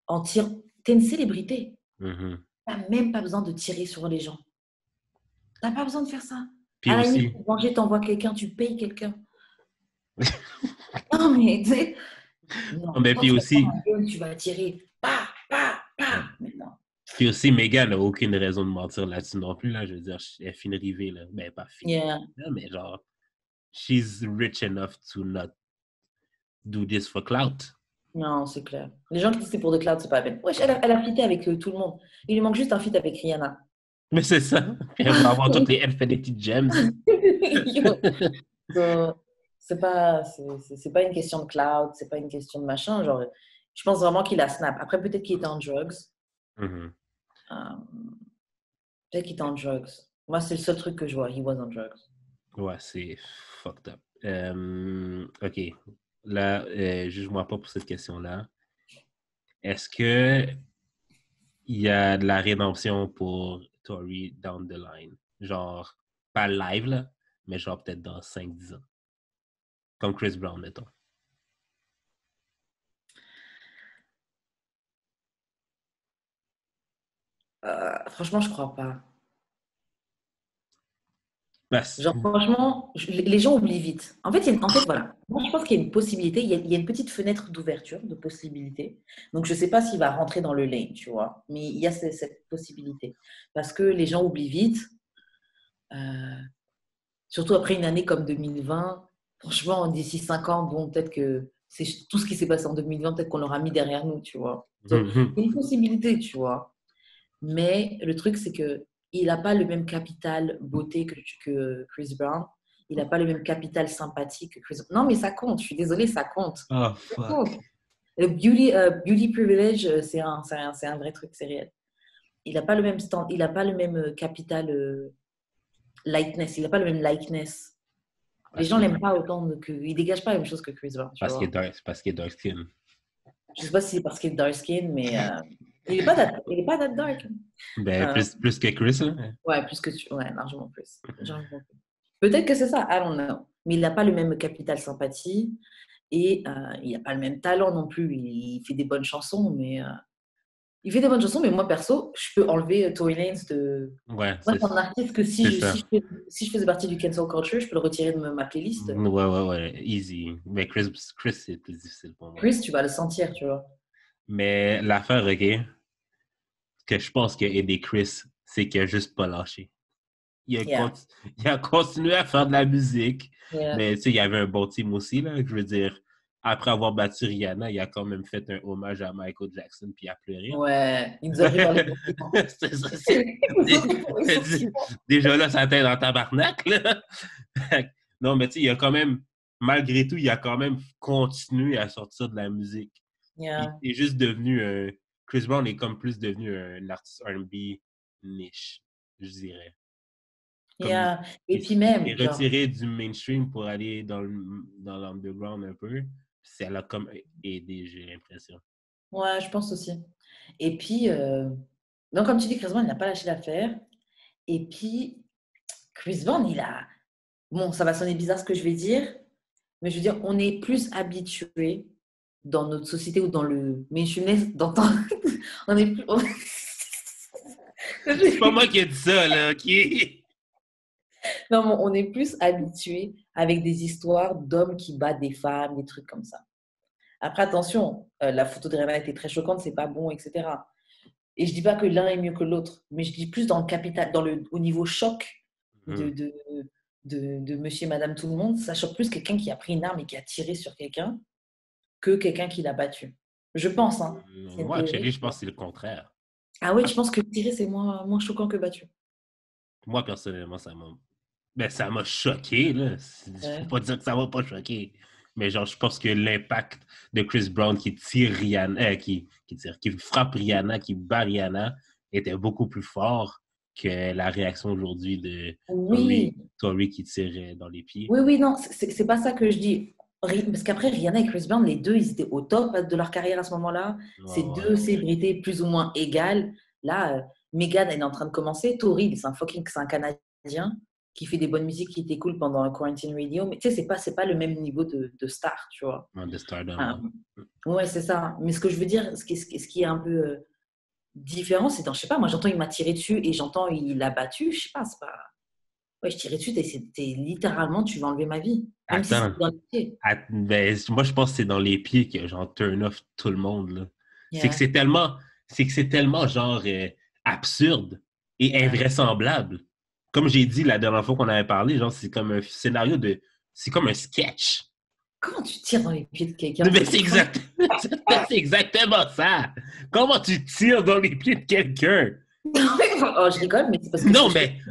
en tirant? T'es une célébrité. Mm-hmm. T'as même pas besoin de tirer sur les gens. T'as pas besoin de faire ça. Puis à aussi... la limite, pour manger, t'envoies quelqu'un, tu payes quelqu'un. Non, mais tu sais... Non, mais puis aussi... Tu vas tirer. Bah, Mais non. Puis aussi, Megan n'a aucune raison de mentir là-dessus non plus. Là. Je veux dire, elle est fine rivée. Là. Ben, pas fine. Yeah. Là, mais genre, she's rich enough to not do this for clout. Non, c'est clair. Les gens qui disent que c'est pour de cloud, c'est pas la peine. Wesh, elle a fité avec tout le monde. Il lui manque juste un feat avec Rihanna. Mais c'est ça. Elle va avoir toutes les Infinity Gems. So, c'est pas une question de cloud, c'est pas une question de machin. Genre, je pense vraiment qu'il a snap. Après, peut-être qu'il était en drugs. Mm-hmm. Peut-être qu'il était en drugs. Moi, c'est le seul truc que je vois. He was on drugs. Ouais, c'est fucked up. OK. Là, juge-moi pas pour cette question-là. Est-ce que il y a de la rédemption pour Tory down the line? Genre, pas live, là, mais genre peut-être dans 5-10 ans. Comme Chris Brown, mettons. Franchement, je crois pas. Parce... Genre, franchement, les gens oublient vite. En fait, voilà. Moi, je pense qu'il y a une possibilité. Il y a une petite fenêtre d'ouverture, de possibilité. Donc, je ne sais pas s'il va rentrer dans le lane, tu vois. Mais il y a cette possibilité. Parce que les gens oublient vite. Surtout après une année comme 2020. Franchement, d'ici 5 ans, bon, peut-être que c'est tout ce qui s'est passé en 2020, peut-être qu'on l'aura mis derrière nous, tu vois. Donc, il y a une possibilité, tu vois. Mais le truc, c'est que il n'a pas le même capital beauté que Chris Brown. Il n'a pas le même capital sympathie que Chris Brown. Non, mais ça compte. Je suis désolée, ça compte. Oh, fuck. Le beauty privilege, c'est un vrai truc, c'est réel. Il n'a pas le même stand, il n'a pas le même capital lightness. Il n'a pas le même likeness. Les gens l'aiment pas autant que... Il dégage pas la même chose que Chris Brown. Parce qu'il est dark skin. Je sais pas si c'est parce qu'il est dark skin, mais il est pas that dark. Ben, plus que Chris, là. Ouais, ouais, largement plus. Peut-être que c'est ça, I don't know. Mais il n'a pas le même capital sympathie et il n'a pas le même talent non plus. Il fait des bonnes chansons, mais moi, perso, je peux enlever Tory Lanez de... Ouais, moi, c'est un artiste que si je faisais partie du cancel culture, je peux le retirer de ma playlist. Ouais, easy. Mais Chris, c'est plus difficile pour moi. Chris, tu vas le sentir, tu vois. Mais l'affaire, OK, que je pense qu'il a aidé Chris, c'est qu'il a juste pas lâché. Il a continué à faire de la musique. Yeah. Mais tu sais, il y avait un bon team aussi, là. Je veux dire, après avoir battu Rihanna, il a quand même fait un hommage à Michael Jackson puis il a pleuré. Ouais, il nous a vu dans les c'est ça. Déjà là, ça t'aide dans tabarnak, là. Non, mais tu sais, il a quand même, malgré tout, il a quand même continué à sortir de la musique. Yeah. Il est juste devenu Chris Brown est comme plus devenu un artiste R&B niche, je dirais. Yeah. Et puis même... Il est retiré du mainstream pour aller dans l'underground un peu. Ça l'a comme aidé, j'ai l'impression. Ouais, je pense aussi. Et puis, donc comme tu dis, Chris Brown, il n'a pas lâché l'affaire. Et puis, Chris Brown, il a... Bon, ça va sonner bizarre ce que je vais dire, mais je veux dire, on est plus habitué dans notre société ou dans le mainstream d'entendre... on est plus... C'est pas moi qui ai dit ça, là, qui... Non, mais on est plus habitué avec des histoires d'hommes qui battent des femmes, des trucs comme ça. Après, attention, la photo de Rihanna était très choquante, c'est pas bon, etc. Et je dis pas que l'un est mieux que l'autre, mais je dis plus dans le capital, au niveau choc de monsieur et madame tout le monde, ça choque plus quelqu'un qui a pris une arme et qui a tiré sur quelqu'un que quelqu'un qui l'a battu. Je pense, hein. Moi, Chérie, je pense que c'est le contraire. Ah oui, je pense que tirer, c'est moins choquant que battu. Moi, personnellement, ça m'a choqué, là. Faut pas dire que ça m'a pas choqué. Mais genre, je pense que l'impact de Chris Brown qui tire Rihanna, qui frappe Rihanna, qui bat Rihanna, était beaucoup plus fort que la réaction aujourd'hui de Tory qui tire dans les pieds. Oui, non, c'est pas ça que je dis. Parce qu'après, Rihanna et Chris Brown, les deux, ils étaient au top de leur carrière à ce moment-là. C'est deux célébrités plus ou moins égales. Là, Megan, elle est en train de commencer. Tory, c'est un Canadien qui fait des bonnes musiques, qui était cool pendant Quarantine Radio. Mais tu sais, c'est pas le même niveau de star, tu vois. De stardom. Ouais, c'est ça. Mais ce que je veux dire, ce qui est un peu différent, c'est dans, je sais pas, moi, j'entends il m'a tiré dessus et j'entends il l'a battu. Je sais pas, c'est pas... Ouais, je tirais dessus, t'es littéralement, tu vas enlever ma vie. Même si c'est dans les pieds. Ben, moi, je pense que c'est dans les pieds que j'en turn off tout le monde, là. Yeah. C'est que c'est tellement... c'est que c'est tellement genre absurde et Ouais. invraisemblable. Comme j'ai dit la dernière fois qu'on avait parlé, genre c'est comme un scénario de... C'est comme un sketch. Comment tu tires dans les pieds de quelqu'un? Mais c'est exactement ça. Comment tu tires dans les pieds de quelqu'un? Oh, je rigole, mais c'est parce que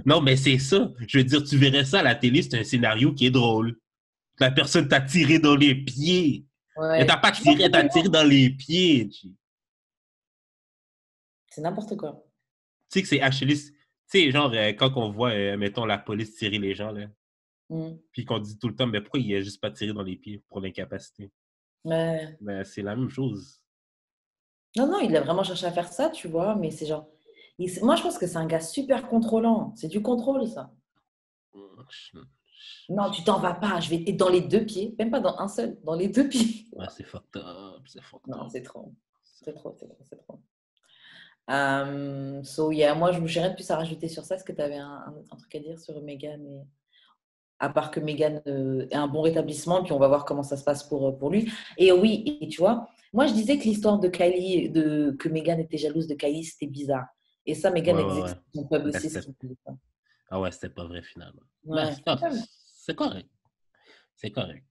Non, mais c'est ça. Je veux dire, tu verrais ça à la télé, c'est un scénario qui est drôle. La personne t'a tiré dans les pieds. Elle t'a Ouais. pas tiré, elle t'a tiré dans les pieds. Tu C'est n'importe quoi. sais que c'est actually... Tu sais, genre, quand on voit, mettons, la police tirer les gens, là, Mm. puis qu'on dit tout le temps, mais pourquoi il a juste pas tiré dans les pieds pour l'incapacité? Ouais. Ben, c'est la même chose. Non, non, il a vraiment cherché à faire ça, tu vois, mais c'est genre. Moi, je pense que c'est un gars super contrôlant. C'est du contrôle, ça. Non, tu t'en vas pas. Je vais être dans les deux pieds. Même pas dans un seul, dans les deux pieds. Ouais, c'est fucked up, c'est fucked Non, up. c'est trop. C'est trop, c'est trop, c'est trop. So, yeah, moi, je n'ai rien de plus à rajouter sur ça. Est-ce que tu avais un truc à dire sur Meghan à part que Meghan ait un bon rétablissement, puis on va voir comment ça se passe pour lui. Et oui, et tu vois, moi, je disais que l'histoire de Kylie, que Meghan était jalouse de Kylie, c'était bizarre. Et ça, Meghan Ouais. existe son peuple Ben, aussi, ce qui me dit ça. Ah ouais, c'était pas vrai finalement. Ben, Ouais. c'est correct. C'est correct.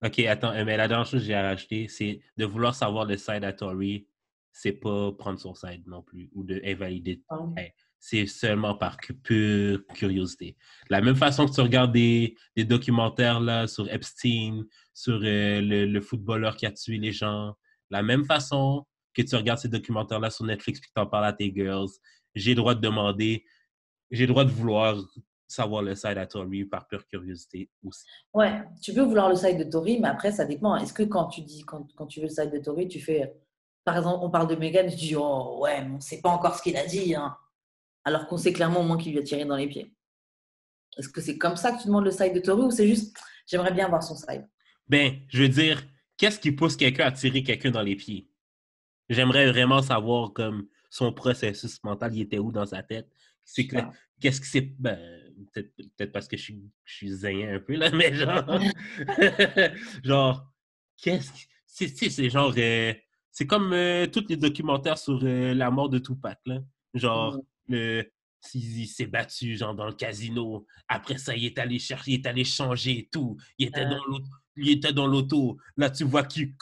OK, attends, mais la dernière chose que j'ai à rajouter, c'est de vouloir savoir le side à Tory, c'est pas prendre son side non plus, ou de invalider. Hey, c'est seulement par pure curiosité. La même façon que tu regardes des documentaires là, sur Epstein, sur le footballeur qui a tué les gens, la même façon que tu regardes ces documentaires-là sur Netflix puis que tu en parles à tes girls, j'ai le droit de demander, j'ai le droit de vouloir savoir le side à Tory par pure curiosité aussi. Ouais, tu peux vouloir le side de Tory, mais après, ça dépend. Est-ce que quand tu veux le side de Tory, tu fais. Par exemple, on parle de Meghan, tu dis, oh ouais, mais on ne sait pas encore ce qu'il a dit, hein. Alors qu'on sait clairement au moins qu'il lui a tiré dans les pieds. Est-ce que c'est comme ça que tu demandes le side de Tory ou c'est juste, j'aimerais bien voir son side? Ben, je veux dire, qu'est-ce qui pousse quelqu'un à tirer quelqu'un dans les pieds? J'aimerais vraiment savoir comme son processus mental, il était où dans sa tête. C'est que, qu'est-ce que c'est? Ben, peut-être parce que je suis zéen un peu, là, mais genre, genre, qu'est-ce que c'est genre, c'est comme tous les documentaires sur la mort de Tupac, là. Genre, il s'est battu, genre, dans le casino. Après ça, il est allé chercher, il est allé changer et tout. Il était dans l'auto. Là, tu vois qui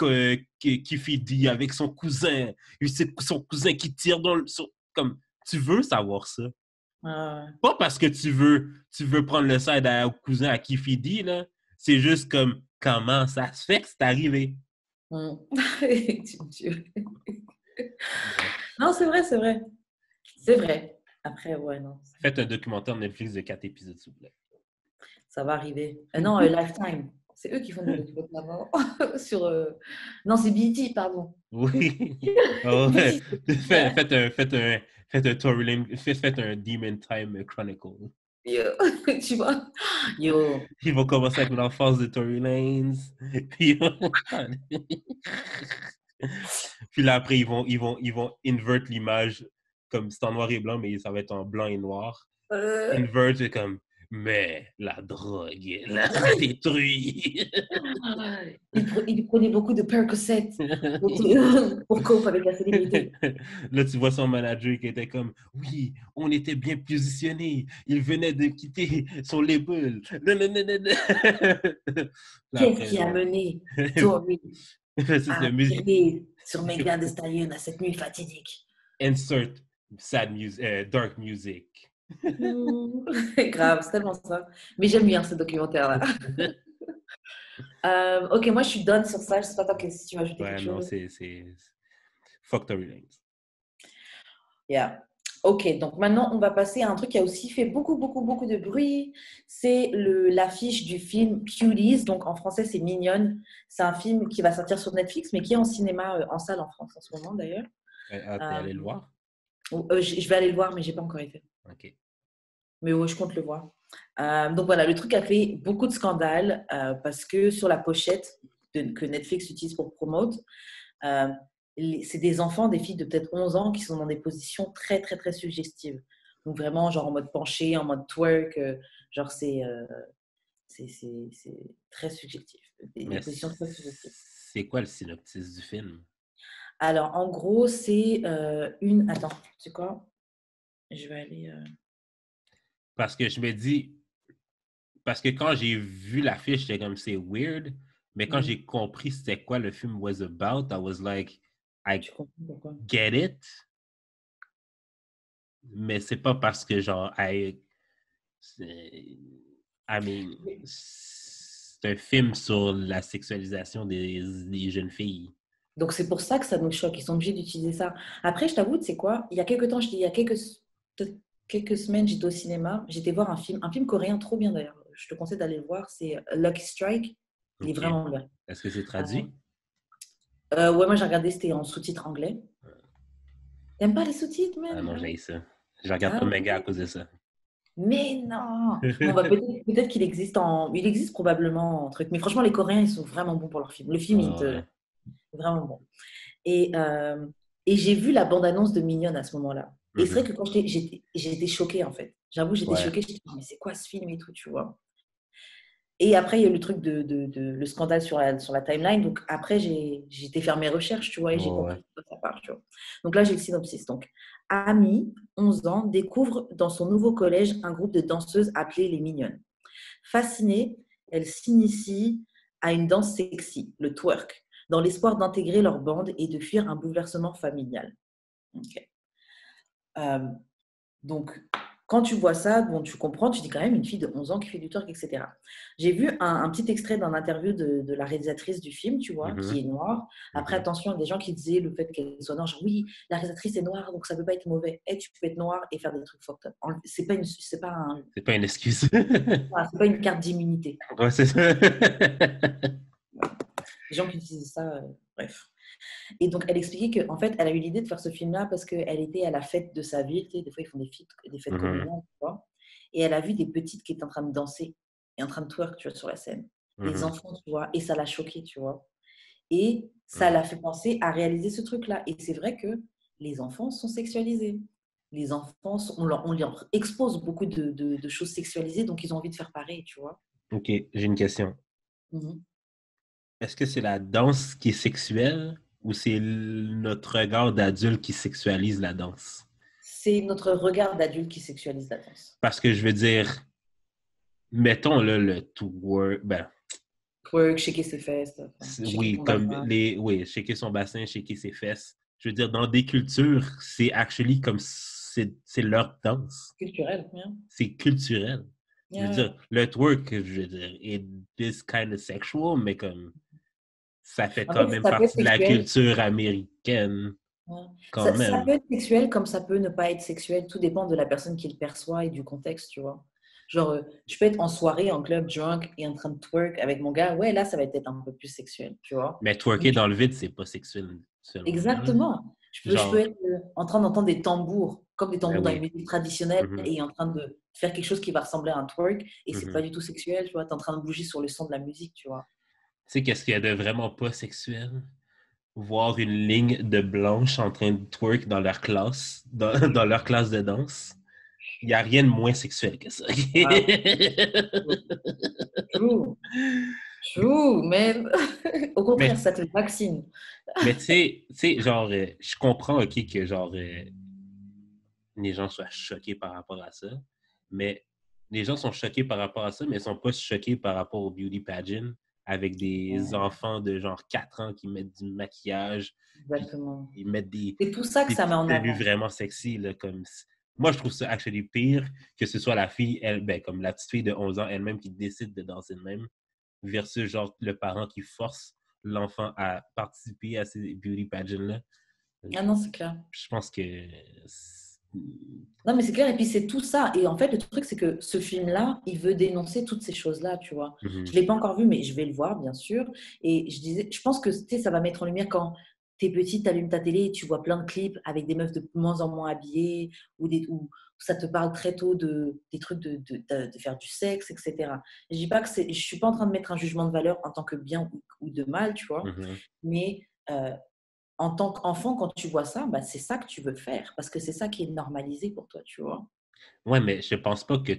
fait dit avec son cousin. C'est son cousin qui tire dans le... Comme, tu veux savoir ça. Pas parce que tu veux prendre le side au cousin à Kifidi, là. C'est juste comme, comment ça se fait que c'est arrivé? Non, c'est vrai, c'est vrai. C'est vrai. Après, ouais, non. Faites un documentaire Netflix de 4 épisodes, s'il vous plaît. Ça va arriver. Non, Lifetime. C'est eux qui font des documentaires sur... Non, c'est BET, pardon. Oui. Oh, ouais. Faites un Tory Lane, faites un Demon Time Chronicle. Yo, tu vois? Yo. Ils vont commencer avec l'enfance de Tory Lanez. Puis là, après, ils vont invert l'image comme c'est en noir et blanc, mais ça va être en blanc et noir. Invert, c'est comme, mais la drogue l'a détruit. Il prenait beaucoup de Percocet pour cope avec la célébrité. Là, tu vois son manager qui était comme, oui, on était bien positionnés. Il venait de quitter son label. Qu'est-ce qui a mené Tory à tirer sur Megan Thee Stallion à cette nuit fatidique? Insert sad music, dark music. Grave, c'est tellement ça. Mais j'aime bien ce documentaire-là. Ok, moi je suis done sur ça. Je sais pas toi si tu veux ajouter quelque chose. C'est fuck Tory Lanez. Yeah. Ok, donc maintenant on va passer à un truc qui a aussi fait beaucoup de bruit. C'est l'affiche du film Cuties. Donc en français c'est Mignonne. C'est un film qui va sortir sur Netflix, mais qui est en cinéma, en salle en France en ce moment d'ailleurs. T'es allé le voir? Je vais aller le voir, mais j'ai pas encore été. Ok. Mais ouais, je compte le voir. Donc voilà, le truc a fait beaucoup de scandales parce que sur la pochette que Netflix utilise pour promote, c'est des enfants, des filles de peut-être 11 ans qui sont dans des positions très suggestives. Donc vraiment, genre en mode penché, en mode twerk, genre c'est très subjectif. Des positions très suggestives. C'est quoi le synopsis du film? Alors, en gros, c'est une... Attends, c'est quoi? Je vais aller... Parce que je me dis, parce que quand j'ai vu l'affiche, j'étais comme c'est weird, mais quand j'ai compris c'était quoi le film was about, I was like, I Tu comprends pourquoi? get it, mais c'est pas parce que genre, I mean, c'est un film sur la sexualisation des jeunes filles. Donc, c'est pour ça que ça nous choque. Ils sont obligés d'utiliser ça. Après, je t'avoue, tu sais quoi? Il y a quelques temps, il y a peut-être quelques semaines, j'étais au cinéma. J'étais voir un film coréen trop bien d'ailleurs. Je te conseille d'aller le voir. C'est Lucky Strike. Il est Ok. vraiment bien. Est-ce que c'est traduit? Ouais, moi j'ai regardé, c'était en sous-titres anglais. T'aimes pas les sous-titres, Ah même? non, j'ai ça. Je regarde pas Mega à cause de ça. Mais non! Bon, bah, peut-être qu'il existe Il existe probablement en truc. Mais franchement, les Coréens, ils sont vraiment bons pour leur film. Le film, il Ouais. est vraiment bon. Et j'ai vu la bande-annonce de Mignonne à ce moment-là. Et c'est vrai que quand j'étais choquée, en fait. J'avoue, j'étais choquée. Je me suis dit, mais c'est quoi ce film et tout, tu vois? Et après, il y a eu le truc le scandale sur la timeline. Donc, après, j'ai été faire mes recherches, tu vois, et j'ai compris de quoi ça part, tu vois. Donc là, j'ai le synopsis. Donc, Amy, 11 ans, découvre dans son nouveau collège un groupe de danseuses appelé les Mignonnes. Fascinée, elle s'initie à une danse sexy, le twerk, dans l'espoir d'intégrer leur bande et de fuir un bouleversement familial. Okay. Donc, quand tu vois ça, bon, tu comprends, tu dis quand même une fille de 11 ans qui fait du twerk, etc. J'ai vu un petit extrait d'un interview de la réalisatrice du film, tu vois, qui est noire. Après, attention, il y a des gens qui disaient le fait qu'elle soit noire, genre oui, la réalisatrice est noire, donc ça ne peut pas être mauvais. Et tu peux être noire et faire des trucs fucked up. C'est pas une excuse. C'est pas une carte d'immunité. Ouais, c'est ça. Les gens qui utilisent ça, bref. Et donc, elle expliquait qu'en fait, elle a eu l'idée de faire ce film-là parce qu'elle était à la fête de sa ville. Tu sais, des fois, ils font des fêtes communales, tu vois. Et elle a vu des petites qui étaient en train de danser et en train de twerk, tu vois, sur la scène. Les enfants, tu vois. Et ça l'a choquée, tu vois. Et ça l'a fait penser à réaliser ce truc-là. Et c'est vrai que les enfants sont sexualisés. Les enfants, on leur expose beaucoup de choses sexualisées, donc ils ont envie de faire pareil, tu vois. Ok, j'ai une question. Est-ce que c'est la danse qui est sexuelle ou c'est notre regard d'adulte qui sexualise la danse? C'est notre regard d'adulte qui sexualise la danse. Parce que je veux dire, mettons là, le twerk, twerk, shaker ses fesses. Oui, shaker son bassin, shaker ses fesses. Je veux dire, dans des cultures, c'est actually comme c'est leur danse. Culturel, bien. C'est culturel. Je veux dire, le twerk, je veux dire, it is kind of sexual, mais comme ça fait quand même partie de la culture américaine. Ça peut être sexuel comme ça peut ne pas être sexuel. Tout dépend de la personne qui le perçoit et du contexte, tu vois. Genre, je peux être en soirée, en club, drunk et en train de twerk avec mon gars. Ouais, là, ça va être un peu plus sexuel, tu vois. Mais twerker dans le vide, c'est pas sexuel. Exactement. Je peux être en train d'entendre des tambours, comme des tambours dans une musique traditionnelle et en train de faire quelque chose qui va ressembler à un twerk et c'est pas du tout sexuel, tu vois. T'es en train de bouger sur le son de la musique, tu vois. Tu sais, qu'est-ce qu'il y a de vraiment pas sexuel? Voir une ligne de blanches en train de twerk dans leur classe, dans leur classe de danse. Il n'y a rien de moins sexuel que ça. True, mais au contraire, ça te vaccine. Mais tu sais, genre, je comprends, OK, que genre, les gens soient choqués par rapport à ça, mais les gens sont choqués par rapport à ça, mais ils ne sont pas choqués par rapport au beauty pageant avec des enfants de genre 4 ans qui mettent du maquillage. Exactement. Ils mettent des... C'est tout ça que ça met en avant. Vraiment sexy, là, comme... Moi, je trouve ça actually pire que ce soit la fille, comme la petite fille de 11 ans elle-même qui décide de danser de même, versus genre le parent qui force l'enfant à participer à ces beauty pageants-là. Ah non, c'est clair. Je pense que... Non, mais c'est clair. Et puis, c'est tout ça. Et en fait, le truc, c'est que ce film-là, il veut dénoncer toutes ces choses-là, tu vois. Je ne l'ai pas encore vu, mais je vais le voir, bien sûr. Et je pense que ça va mettre en lumière quand t'es petite, t'allumes ta télé et tu vois plein de clips avec des meufs de moins en moins habillées où ça te parle très tôt des trucs de faire du sexe, etc. Je dis pas que je suis pas en train de mettre un jugement de valeur en tant que bien ou de mal, tu vois. Mais en tant qu'enfant, quand tu vois ça, bah, c'est ça que tu veux faire parce que c'est ça qui est normalisé pour toi, tu vois. Ouais, mais je pense pas que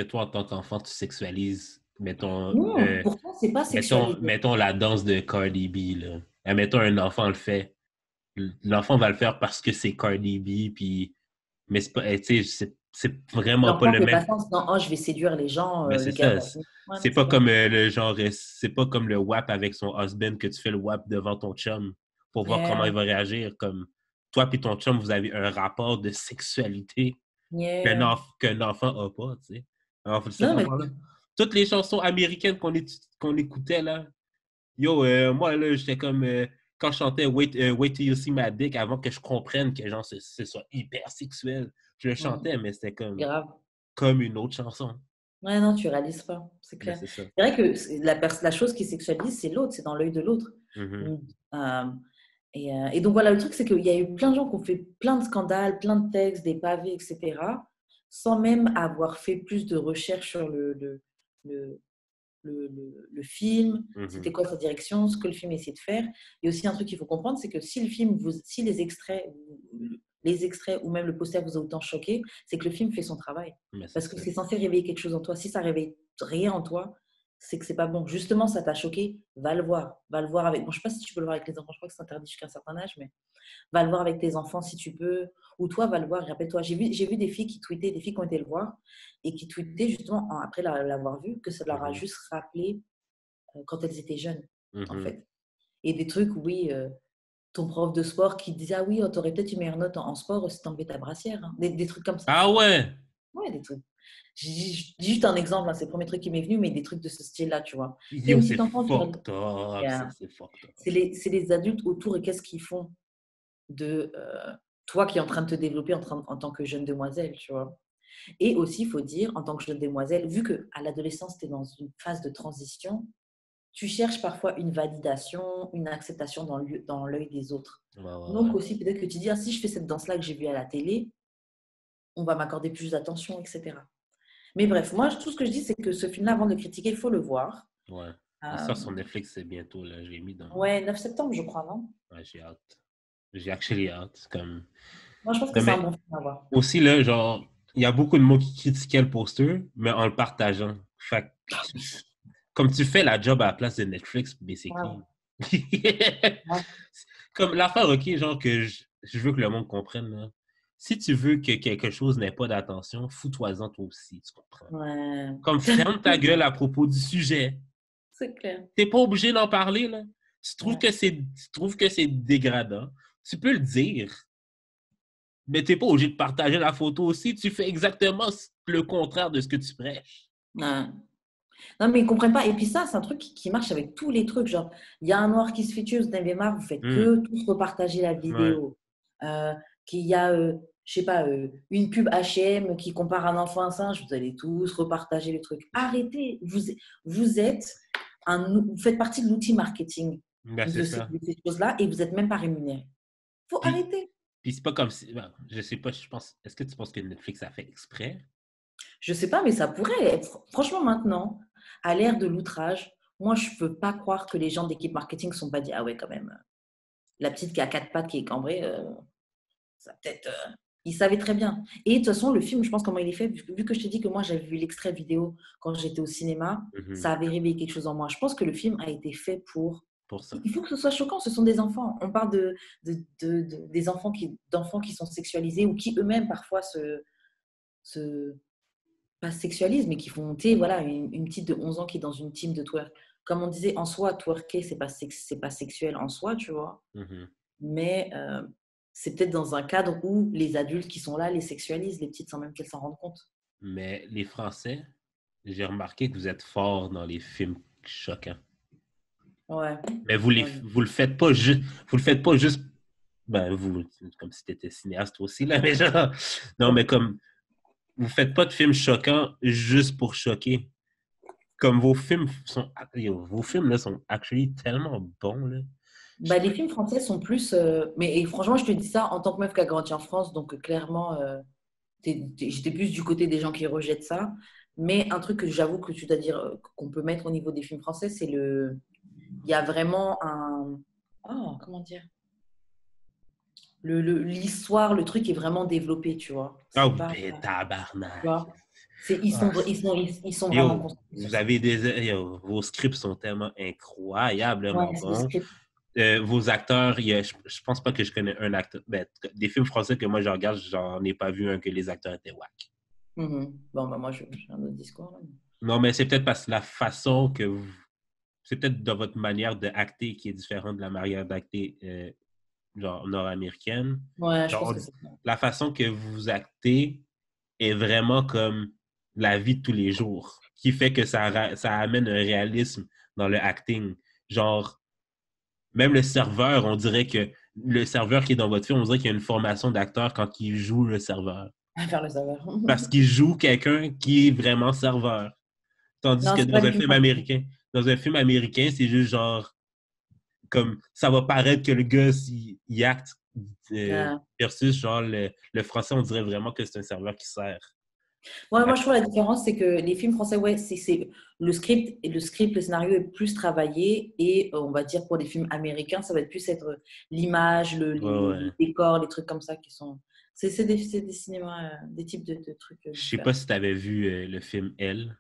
toi, en tant qu'enfant, tu sexualises, mettons... Non, pourtant, c'est pas sexualisé. Mettons la danse de Cardi B, là. Admettons, un enfant le fait. L'enfant va le faire parce que c'est Cardi B, puis... Mais c'est pas, tu sais, c'est vraiment pas L'enfant le fait pas même... sens, non, oh, je vais séduire les gens, Mais c'est les gars. ça. Ouais, non, C'est c'est pas vrai. comme le genre... C'est pas comme le WAP avec son husband que tu fais le WAP devant ton chum pour voir comment il Yeah, va réagir. Comme toi puis ton chum, vous avez un rapport de sexualité yeah. qu'un enfant a pas, tu sais. Alors, cet Non, mais enfant-là... Toutes les chansons américaines qu'on écoutait, là, yo, moi, là, j'étais comme... quand je chantais Wait Till You See My Dick, avant que je comprenne que genre, ce soit hyper sexuel, je le chantais, mais c'était grave. comme une autre chanson. Ouais, non, tu réalises pas, c'est Mais clair. c'est ça. C'est vrai que la chose qui sexualise, c'est l'autre, c'est dans l'œil de l'autre. Mhm. Et donc voilà, le truc, c'est qu'il y a eu plein de gens qui ont fait plein de scandales, plein de textes, des pavés, etc., sans même avoir fait plus de recherches sur le, le film, c'était Mhm. quoi sa direction, ce que le film essayait de faire. Et aussi un truc qu'il faut comprendre, c'est que si le film, si les extraits ou même le poster vous a autant choqué, c'est que le film fait son travail. Mais c'est Parce que ça. c'est censé réveiller quelque chose en toi. Si ça réveille rien en toi, c'est que c'est pas bon. Justement, ça t'a choqué, va le voir. Va le voir avec... Bon, je sais pas si tu peux le voir avec les enfants, je crois que c'est interdit jusqu'à un certain âge, mais va le voir avec tes enfants si tu peux. Ou toi, va le voir. Rappelle-toi, j'ai vu des filles qui tweetaient, des filles qui ont été le voir et qui tweetaient justement, après l'avoir vu, que ça leur a Mhm. juste rappelé quand elles étaient jeunes, en Mhm. fait. Et des trucs, oui, ton prof de sport qui disait, ah oui, oh, t'aurais peut-être une meilleure note en sport si t'enlevais ta brassière. Hein. Des trucs comme ça, Ah tu vois. ouais! Ouais, des trucs. Je dis juste un exemple, hein, c'est le premier truc qui m'est venu, mais des trucs de ce style-là, tu vois. T'es Yo, une c'est petite enfant, tu vas... fucked up. Ça, Yeah. c'est fucked up. C'est les adultes autour et qu'est-ce qu'ils font de toi qui es en train de te développer en tant que jeune demoiselle, tu vois. Et aussi, il faut dire, en tant que jeune demoiselle, vu qu'à l'adolescence, tu es dans une phase de transition, tu cherches parfois une validation, une acceptation dans l'œil des autres. Ouais, ouais, Donc ouais. aussi, peut-être que tu dis, ah, si je fais cette danse-là que j'ai vue à la télé, on va m'accorder plus d'attention, etc. Mais bref, moi, tout ce que je dis, c'est que ce film-là, avant de le critiquer, il faut le voir. Ouais. Il Euh, sort sur Netflix, c'est bientôt, là. J'ai mis dans... ouais, 9 septembre, je crois, non? Ouais, j'ai hâte. J'ai actually hâte. Comme... Moi, je pense que Non, c'est un mais bon film à voir. aussi, là, genre, il y a beaucoup de mots qui critiquaient le poster, mais en le partageant. Fait que comme tu fais la job à la place de Netflix, Ouais, basically. ouais. Comme l'affaire, OK, genre que je veux que le monde comprenne, là. Si tu veux que quelque chose n'ait pas d'attention, fous-toi-en toi aussi, tu comprends? Ouais. Comme ferme ta gueule à propos du sujet. C'est clair. T'es pas obligé d'en parler, là. Ouais. Tu trouves que c'est dégradant. Tu peux le dire, mais t'es pas obligé de partager la photo aussi. Tu fais exactement le contraire de ce que tu prêches. Ouais. Non, mais ils ne comprennent pas. Et puis ça, c'est un truc qui marche avec tous les trucs. Genre, il y a un noir qui se fait tuer, vous en avez marre, vous faites que tous repartager la Ouais. vidéo. Qu'il y a, je sais pas, une pub H&M qui compare un enfant à un singe, vous allez tous repartager le truc. Arrêtez. Vous faites partie de l'outil marketing Ben, c'est de ça. ces choses-là et vous n'êtes même pas rémunéré. Il faut Puis, arrêter. puis c'est pas comme si... ben, je sais pas, je pense... Est-ce que tu penses que Netflix a fait exprès? Je sais pas, mais ça pourrait être. Franchement, maintenant, à l'ère de l'outrage, moi, je peux pas croire que les gens d'équipe marketing ne sont pas dit, ah ouais, quand même, la petite qui a 4 pattes, qui est cambrée, ça peut-être... Ils savaient très bien. Et de toute façon, le film, je pense comment il est fait, vu que je t'ai dit que moi, j'avais vu l'extrait vidéo quand j'étais au cinéma, ça avait réveillé quelque chose en moi. Je pense que le film a été fait pour... Pour ça. Il faut que ce soit choquant, ce sont des enfants. On parle des enfants d'enfants qui sont sexualisés ou qui eux-mêmes, parfois, pas sexualisent, mais qui font monter voilà, une petite de 11 ans qui est dans une team de twerk. Comme on disait, en soi, twerker, c'est pas sexuel en soi, tu vois. Mais c'est peut-être dans un cadre où les adultes qui sont là les sexualisent, les petites sans même qu'elles s'en rendent compte. Mais les Français, j'ai remarqué que vous êtes forts dans les films choquants. Ouais. Mais vous le faites pas juste... Vous le faites pas juste... Ben, vous, comme si tu étais cinéaste aussi, là, mais genre... Non, mais comme... Vous faites pas de films choquants juste pour choquer. Comme vos films là, sont actually tellement bons, là. Bah, les films français sont plus... et franchement, je te dis ça en tant que meuf qui a grandi en France, donc clairement, j'étais plus du côté des gens qui rejettent ça. Mais un truc que j'avoue que tu dois dire qu'on peut mettre au niveau des films français, c'est il y a vraiment un... Oh, comment dire l'histoire, le truc est vraiment développé, tu vois. Ah C'est oui, pas... ben, tabarnak. Tu vois ils sont vraiment construits. Vous avez vos scripts sont tellement incroyablement Ouais, bons. vos acteurs, je pense pas que je connais un acteur. Ben, des films français que moi je regarde, j'en ai pas vu un que les acteurs étaient whack. Mhm. Bon, bah, moi, j'ai un autre discours. Là. Non, mais c'est peut-être parce que la façon que vous. C'est peut-être dans votre manière d'acter qui est différente de la manière d'acter genre nord-américaine. Ouais, je pense Genre, que c'est ça. la façon que vous actez est vraiment comme la vie de tous les jours, qui fait que ça amène un réalisme dans le acting. Genre, même le serveur, on dirait que le serveur qui est dans votre film, on dirait qu'il y a une formation d'acteur quand il joue le serveur. Faire le savoir. Parce qu'il joue quelqu'un qui est vraiment serveur. Tandis Non, que c'est pas dans un le film américain, c'est juste genre, comme, ça va paraître que le gars, il acte, versus genre, le français, on dirait vraiment que c'est un serveur qui sert. Ouais, moi, je trouve la différence, c'est que les films français, ouais, c'est le script, le scénario est plus travaillé et on va dire pour les films américains, ça va être plus être l'image, les décors, les trucs comme ça qui sont. C'est des cinémas, des types de trucs. Je sais pas si tu avais vu le film Elle.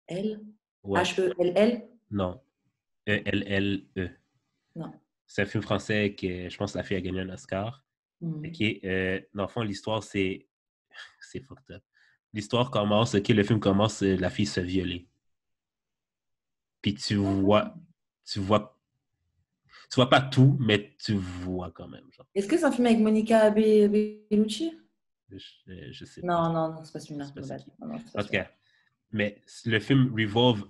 Elle? Ouais. H-E-L-L? Non. E-L-L-E. Non. C'est un film français que je pense que la fille a gagné un Oscar. OK. Dans le fond, l'histoire, c'est fucked up. L'histoire commence, OK, le film commence, la fille se fait violer. Puis tu vois pas tout, mais tu vois quand même. Genre. Est-ce que c'est un film avec Monica Bellucci? Je sais pas. Non, non, c'est pas celui-là. En tout cas, mais le film revolve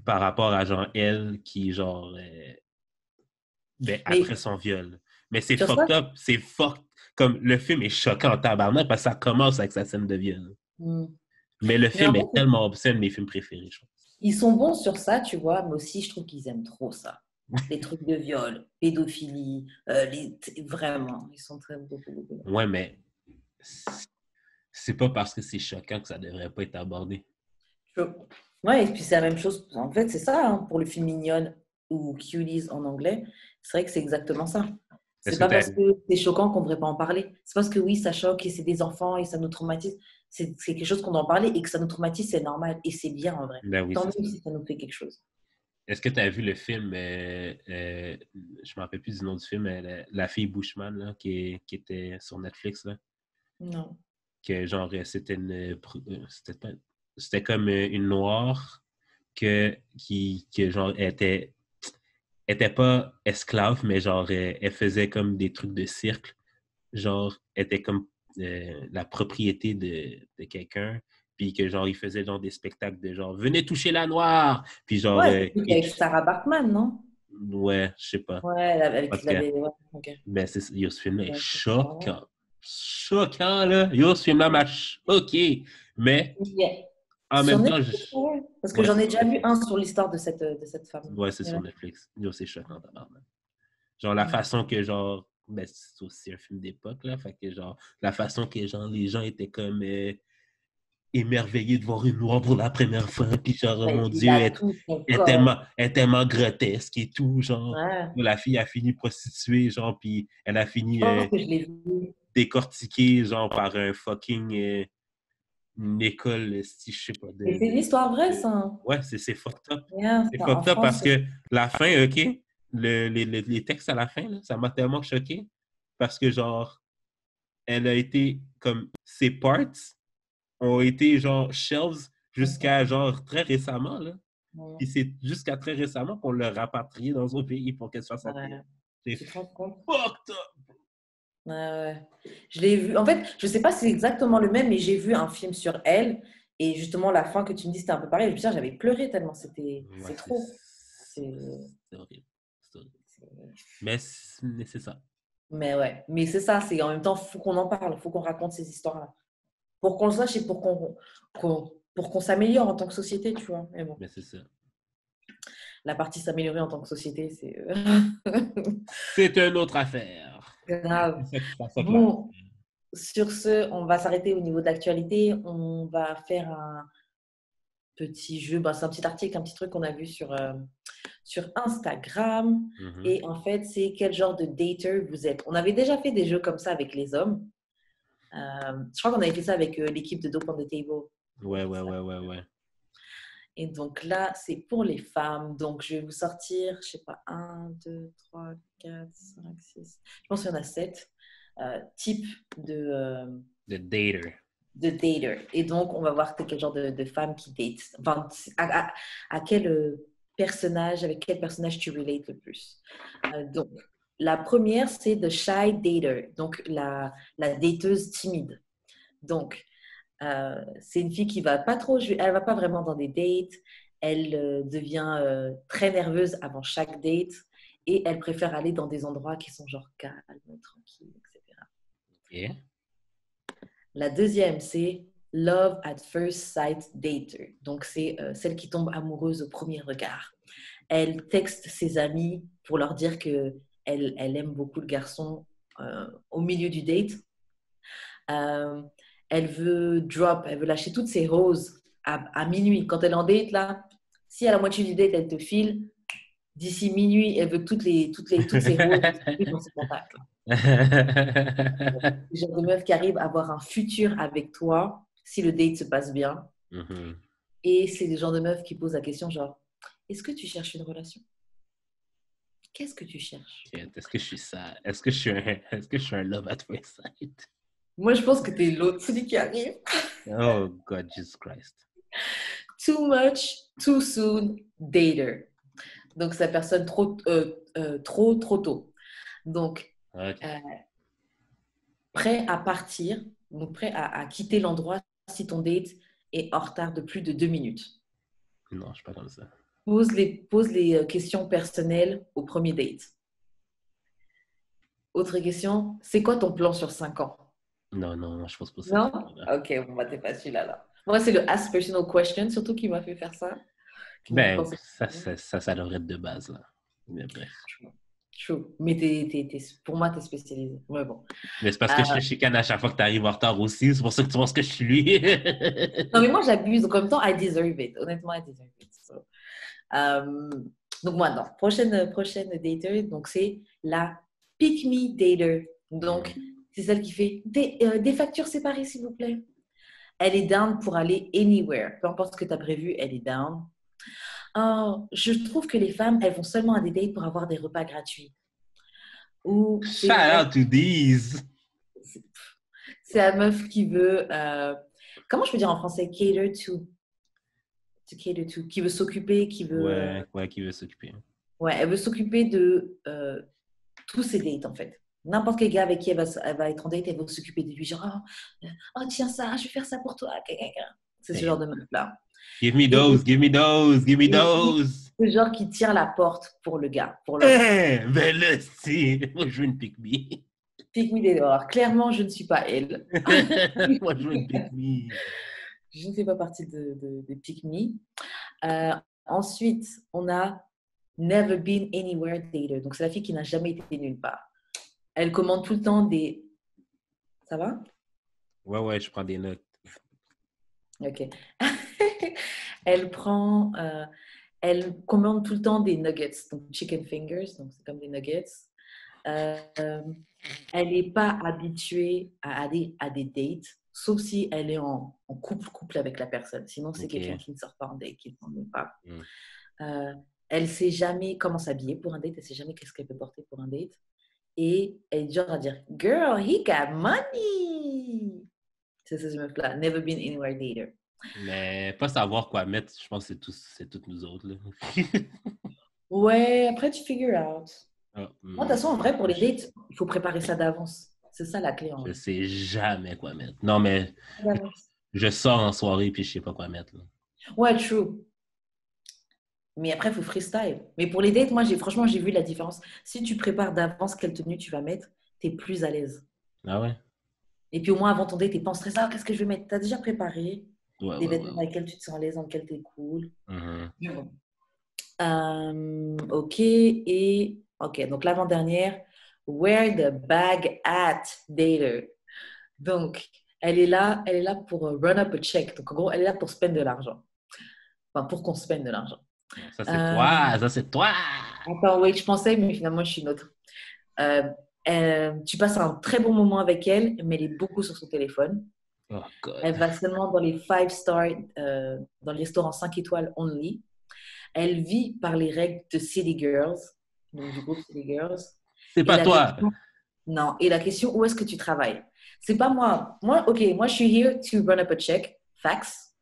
par rapport à genre elle qui genre après son viol. Mais c'est fucked up, c'est fucked. Comme le film est choquant en tabarnak parce que ça commence avec sa scène de viol. Mais le film est tellement obscène, mes films préférés, je pense. Ils sont bons sur ça, tu vois, mais aussi je trouve qu'ils aiment trop ça. Les trucs de viol, pédophilie, vraiment, ils sont très beaucoup. Ouais, mais c'est pas parce que c'est choquant que ça devrait pas être abordé. Ouais, et puis c'est la même chose. En fait, c'est ça, hein, pour le film Mignonne ou Cuties en anglais, c'est vrai que c'est exactement ça. C'est pas parce que c'est choquant qu'on ne devrait pas en parler. C'est parce que oui, ça choque et c'est des enfants et ça nous traumatise. C'est quelque chose qu'on doit en parler et que ça nous traumatise, c'est normal. Et c'est bien en vrai. Ben oui, tant mieux si ça nous fait quelque chose. Est-ce que tu as vu le film, je ne me rappelle plus du nom du film, La fille Bushman, là, qui était sur Netflix? Là? Non. Que genre, c'était comme une noire qui genre était pas esclave, mais genre, elle faisait comme des trucs de cirque. Genre, était comme la propriété de quelqu'un. Puis que genre, il faisait genre des spectacles de genre, venez toucher la noire! Puis genre. Ouais, avec Sarah Bachman, non? Ouais, je sais pas. Ouais, avec okay. Ben, ce film-là est choquant. Choquant, là. Yo, ce film-là m'a choqué. Mais. Yeah. En même temps, parce que j'en ai déjà vu un sur l'histoire de cette femme. Ouais, c'est sur Netflix. Yo, c'est choquant, tabarnak. Genre, la façon que, genre, ben, c'est aussi un film d'époque, là. Fait que, genre, la façon que, genre, les gens étaient comme émerveillés de voir une noire pour la première fois. Puis, genre, oh mon Dieu, elle est tellement grotesque et tout. Genre, la fille a fini prostituée, genre, puis elle a fini décortiquée, genre, par un fucking. Une école, si je sais pas. C'est une histoire vraie, ça. Ouais, c'est fucked up. Yeah, c'est fucked up parce que la fin, OK, les textes à la fin, là, ça m'a tellement choqué parce que, genre, elle a été comme. Ses parts ont été, genre, shelves jusqu'à, genre, très récemment, là. Puis c'est jusqu'à très récemment qu'on l'a rapatriée dans un pays pour qu'elle soit sortie. C'est fucked up. Ouais. Je l'ai vu. En fait, je sais pas si c'est exactement le même, mais j'ai vu un film sur elle. Et justement, la fin que tu me dis, c'était un peu pareil. Je me disais, j'avais pleuré tellement c'était... c'est trop. C'est horrible. Mais c'est ça. Mais ouais. Mais c'est ça. C'est en même temps, il faut qu'on en parle. Il faut qu'on raconte ces histoires-là. Pour qu'on le sache et pour qu'on s'améliore en tant que société, tu vois. Mais bon. Mais c'est ça. La partie s'améliorer en tant que société, c'est... c'est une autre affaire. Grave. Bon, sur ce, on va s'arrêter au niveau de l'actualité. On va faire un petit jeu. C'est un petit article, un petit truc qu'on a vu sur Instagram. Et en fait, c'est quel genre de dater vous êtes. On avait déjà fait des jeux comme ça avec les hommes. Je crois qu'on avait fait ça avec l'équipe de Dope on the Table. Ouais. Et donc là, c'est pour les femmes. Donc, je vais vous sortir, je sais pas, 1, 2, 3, 4, 5, 6. Je pense qu'il y en a 7 types The dater. de dater. Et donc, on va voir quel genre de femme qui date. Enfin, à quel personnage, avec quel personnage tu relates le plus. Donc, la première, c'est the shy dater. Donc, la dateuse timide. Donc, c'est une fille qui va pas trop, elle va pas vraiment dans des dates. Elle devient très nerveuse avant chaque date et elle préfère aller dans des endroits qui sont genre calmes, tranquilles, etc. Ok. La deuxième, c'est love at first sight dater. Donc, c'est celle qui tombe amoureuse au premier regard. Elle texte ses amis pour leur dire que elle aime beaucoup le garçon au milieu du date. Elle veut lâcher toutes ses roses à minuit. Quand elle est en date, là, si à la moitié du date, elle te file, d'ici minuit, elle veut toutes ses roses dans ses contacts. Le genre de meuf qui arrive à avoir un futur avec toi si le date se passe bien. Mm-hmm. Et c'est le genre de meuf qui pose la question genre, est-ce que tu cherches une relation? Qu'est-ce que tu cherches? Est-ce que je suis ça? Est-ce que je suis un love at first sight? Moi, je pense que t'es l'autre, celui qui arrive. Oh, God, Jesus Christ. Too much, too soon, dater. Donc, c'est la personne trop tôt. Donc, Okay. Prêt à partir, donc prêt à quitter l'endroit si ton date est en retard de plus de 2 minutes. Non, je suis pas comme ça. Pose les questions personnelles au premier date. Autre question, c'est quoi ton plan sur 5 ans? Non, je pense pas ça. Non? Ok, bon, bah, t'es pas celui-là, là. Moi, c'est le Ask Personal Question, surtout qui m'a fait faire ça. Ben, ça devrait être de base, là. Mais bref. True. Mais pour moi, t'es spécialisé. Ouais, bon. Mais c'est parce que je te chicane à chaque fois que tu arrives en retard aussi. C'est pour ça que tu penses que je suis lui. Non, mais moi, j'abuse. Donc, en même temps, I deserve it. Honnêtement, I deserve it. So. Donc, moi, non. Prochaine dater, donc c'est la Pick Me Dater. Donc, c'est celle qui fait des factures séparées, s'il vous plaît. Elle est down pour aller anywhere. Peu importe ce que tu as prévu, elle est down. Je trouve que les femmes, elles vont seulement à des dates pour avoir des repas gratuits. Ou Shout out to these! C'est la meuf qui veut... comment je peux dire en français? Cater to, qui veut s'occuper, qui veut... Ouais, qui veut s'occuper. Ouais, elle veut s'occuper de tous ses dates, en fait. N'importe quel gars avec qui elle va être en date, elle va s'occuper de lui. Genre, oh, tiens ça, je vais faire ça pour toi. C'est ce genre de meuf-là. Give me those, give me those, give me those. C'est le genre qui tire la porte pour le gars. Ben là, si. Moi, je veux une pick me. Pick me dehors. Clairement, je ne suis pas elle. Moi, je veux une pick me. Je ne fais pas partie de pick me. Ensuite, on a never been anywhere dater. Donc, c'est la fille qui n'a jamais été nulle part. Elle commande tout le temps des... Ça va? Ouais, je prends des notes. Ok. Elle commande tout le temps des nuggets, donc chicken fingers, donc c'est comme des nuggets. Elle n'est pas habituée à aller à des dates, sauf si elle est en couple avec la personne. Sinon, c'est quelqu'un qui ne sort pas en date, qui ne s'en met pas. Elle ne sait jamais comment s'habiller pour un date, elle ne sait jamais qu'est-ce qu'elle peut porter pour un date. Et elle est genre à dire « Girl, he got money !» C'est ce meuf-là. Never been anywhere dater. Mais pas savoir quoi mettre, je pense que c'est toutes nous autres. Là. Ouais, après tu figure out. Oh, Moi, de toute façon, en vrai, pour les dates, il faut préparer ça d'avance. C'est ça la clé. Je sais jamais quoi mettre. Non, mais je sors en soirée puis je sais pas quoi mettre. Là. Ouais, true. Mais après, il faut freestyle. Mais pour les dates, moi, franchement, j'ai vu la différence. Si tu prépares d'avance quelle tenue tu vas mettre, tu es plus à l'aise. Ah ouais? Et puis au moins, avant ton date, tu n'es pas en stress. Qu'est-ce que je vais mettre? Tu as déjà préparé des vêtements dans lesquels tu te sens à l'aise, dans lesquels tu es cool. Ok. Et ok, donc l'avant-dernière, where the bag at dater. Donc, elle est là pour run up a check. Donc, en gros, elle est là pour spend de l'argent. Enfin, pour qu'on spend de l'argent. Ça, c'est toi! Attends, oui, je pensais, mais finalement, je suis une autre. Tu passes un très bon moment avec elle, mais elle est beaucoup sur son téléphone. Oh, God. Elle va seulement dans les 5-star, dans les restaurants 5 étoiles only. Elle vit par les règles de City Girls, donc du groupe City Girls. C'est Et pas la toi. question- Non. Et la question, où est-ce que tu travailles? C'est pas moi. Moi, je suis here to run up a check. Facts.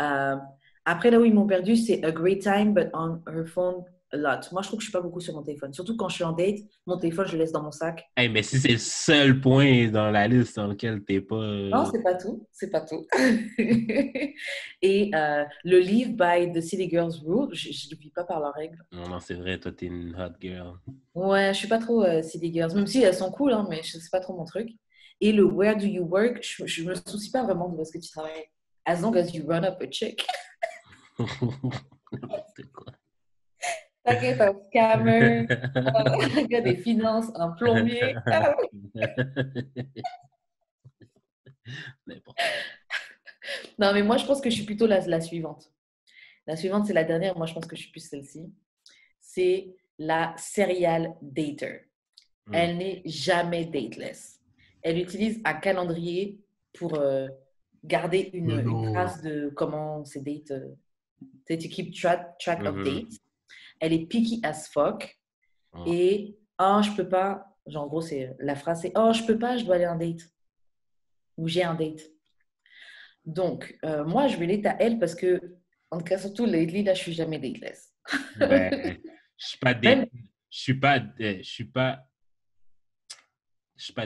Euh, Après, là où ils m'ont perdu, c'est a great time, but on her phone a lot. Moi, je trouve que je suis pas beaucoup sur mon téléphone. Surtout quand je suis en date, mon téléphone, je le laisse dans mon sac. Hey, mais si c'est le seul point dans la liste dans lequel t'es pas... Non, c'est pas tout. C'est pas tout. Et le Live by the City Girls Rule, je ne vis pas par leurs règles. Non, non, c'est vrai, toi, t'es une hot girl. Ouais, je suis pas trop City Girls, même si elles sont cool, hein, mais c'est pas trop mon truc. Et le Where do you work, je me soucie pas vraiment de où est-ce que tu travailles. As long as you run up a check. C'est quoi? T'inquiète, un scammer, un gars des finances, un plombier. N'importe. Non, mais moi, je pense que je suis plutôt la suivante. La suivante, c'est la dernière. Moi, je pense que je suis plus celle-ci. C'est la serial dater. Elle n'est jamais dateless. Elle utilise un calendrier pour garder une trace de comment ses dates. To keep track of dates. Elle est picky as fuck. Et je peux pas. Genre, en gros, la phrase c'est je peux pas, je dois aller à un date. Ou j'ai un date. Donc, moi, je vais l'aider à elle parce que, en tout cas, surtout lately, là, je suis jamais dateless. Ben, je suis pas date. Je suis pas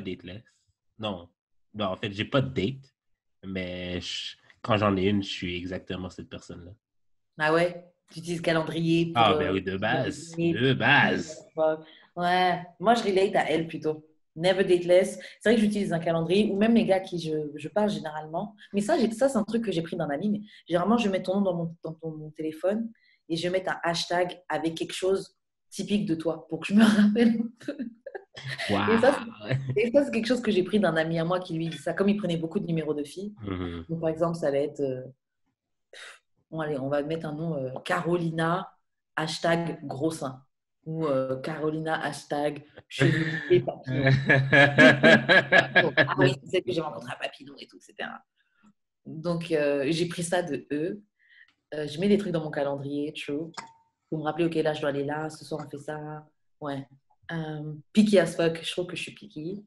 dateless. Non. Non, en fait, j'ai pas de date. Mais quand j'en ai une, je suis exactement cette personne-là. Ah ouais? Tu utilises calendrier pour... Ben oui, de base. De base. Ouais. Moi, je relate à elle plutôt. Never dateless. C'est vrai que j'utilise un calendrier ou même les gars qui je parle généralement. Mais ça c'est un truc que j'ai pris d'un ami. Mais généralement, je mets ton nom dans mon téléphone et je mets un hashtag avec quelque chose typique de toi pour que je me rappelle un peu. Wow. Et ça, c'est quelque chose que j'ai pris d'un ami à moi qui lui dit ça. Comme il prenait beaucoup de numéros de filles. Donc, par exemple, ça va être... Bon, allez, on va mettre un nom Carolina, hashtag gros sein. Ou Carolina, hashtag cheveux bouclés, papillon. Ah oui, c'est celle que j'ai rencontré à Papillon et tout, etc. Donc, j'ai pris ça de eux. Je mets des trucs dans mon calendrier, true. Pour me rappeler, OK, là, je dois aller là. Ce soir, on fait ça. Ouais. Picky as fuck. Je trouve que je suis picky.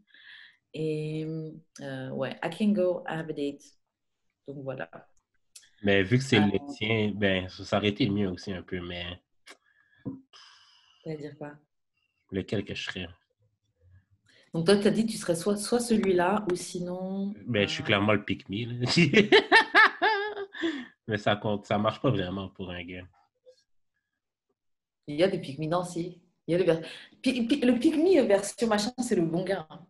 Et ouais, I can go, I have a date. Donc, voilà. Mais vu que c'est le tien, ben, ça aurait été le mien aussi un peu, mais... Ça veut dire quoi? Lequel que je serais? Donc, toi, tu as dit que tu serais soit celui-là ou sinon... Ben, je suis clairement le pick-me, là. Mais ça marche pas vraiment pour un gars. Il y a des pick-me, non, si. Il y a le pick-me version machin, c'est le bon gars. Hein.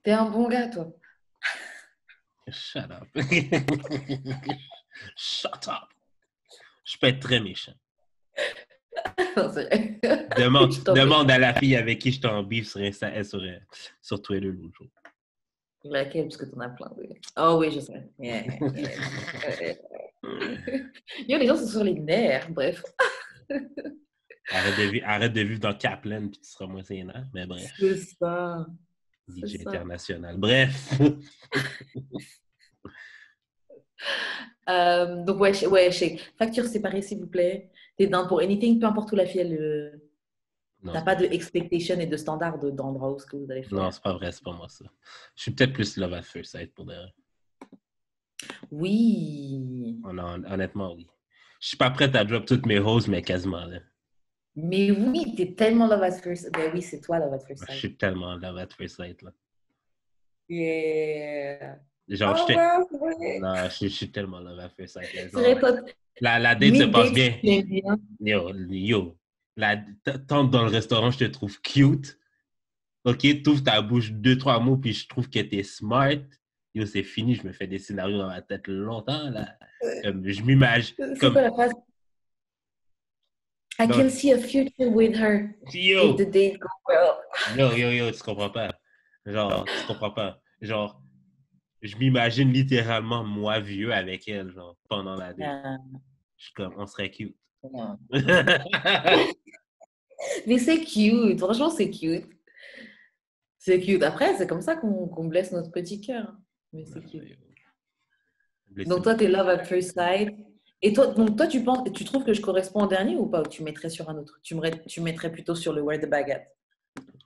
T'es un bon gars, toi. Shut up. Shut up. Je peux être très méchant. Non, c'est vrai. Demande à la fille avec qui je t'en bif sur Twitter l'autre jour. Laquelle? Parce que t'en as plein. Oui. Oh oui, je sais. Yeah. Les gens sont sur les nerfs. Bref. Arrête de vivre dans Kaplan puis tu seras moins sénat. Mais bref. C'est ça. DJ international. Bref. Donc, ouais, facture séparée, s'il vous plaît. T'es down pour anything, peu importe où la fille, elle... T'as pas de expectation et de standard d'endroit où ce que vous allez faire. Non, c'est pas vrai, c'est pas moi ça. Je suis peut-être plus love at first sight pour derrière. Oui. Honnêtement, oui. Je suis pas prête à drop toutes mes hoes, mais quasiment là. Mais oui, t'es tellement love at first. Ben oui, c'est toi love at first sight. Je suis tellement love at first sight là. Yeah. Genre, ouais. Non, je suis tellement love at first sight. C'est vrai, toi... La date se passe bien. bien. Yo. Tente dans le restaurant, je te trouve cute. OK, t'ouvres ta bouche 2-3 mots, puis je trouve que t'es smart. Yo, c'est fini, je me fais des scénarios dans ma tête longtemps, là. Je m'imagine. C'est quoi la phrase? I can see a future with her. Yo! If the date goes well. Yo, tu comprends pas. Genre, tu comprends pas. Genre, je m'imagine littéralement moi vieux avec elle, genre, pendant la date. Je suis comme, on serait cute. Mais c'est cute. Franchement, c'est cute. C'est cute. Après, c'est comme ça qu'on blesse notre petit cœur. Mais c'est cute. Blessé. Donc, toi, t'es love at first sight. Et toi, donc, toi, tu trouves que je corresponds au dernier ou pas? Ou tu mettrais sur un autre? Tu mettrais plutôt sur le Where the Baguette?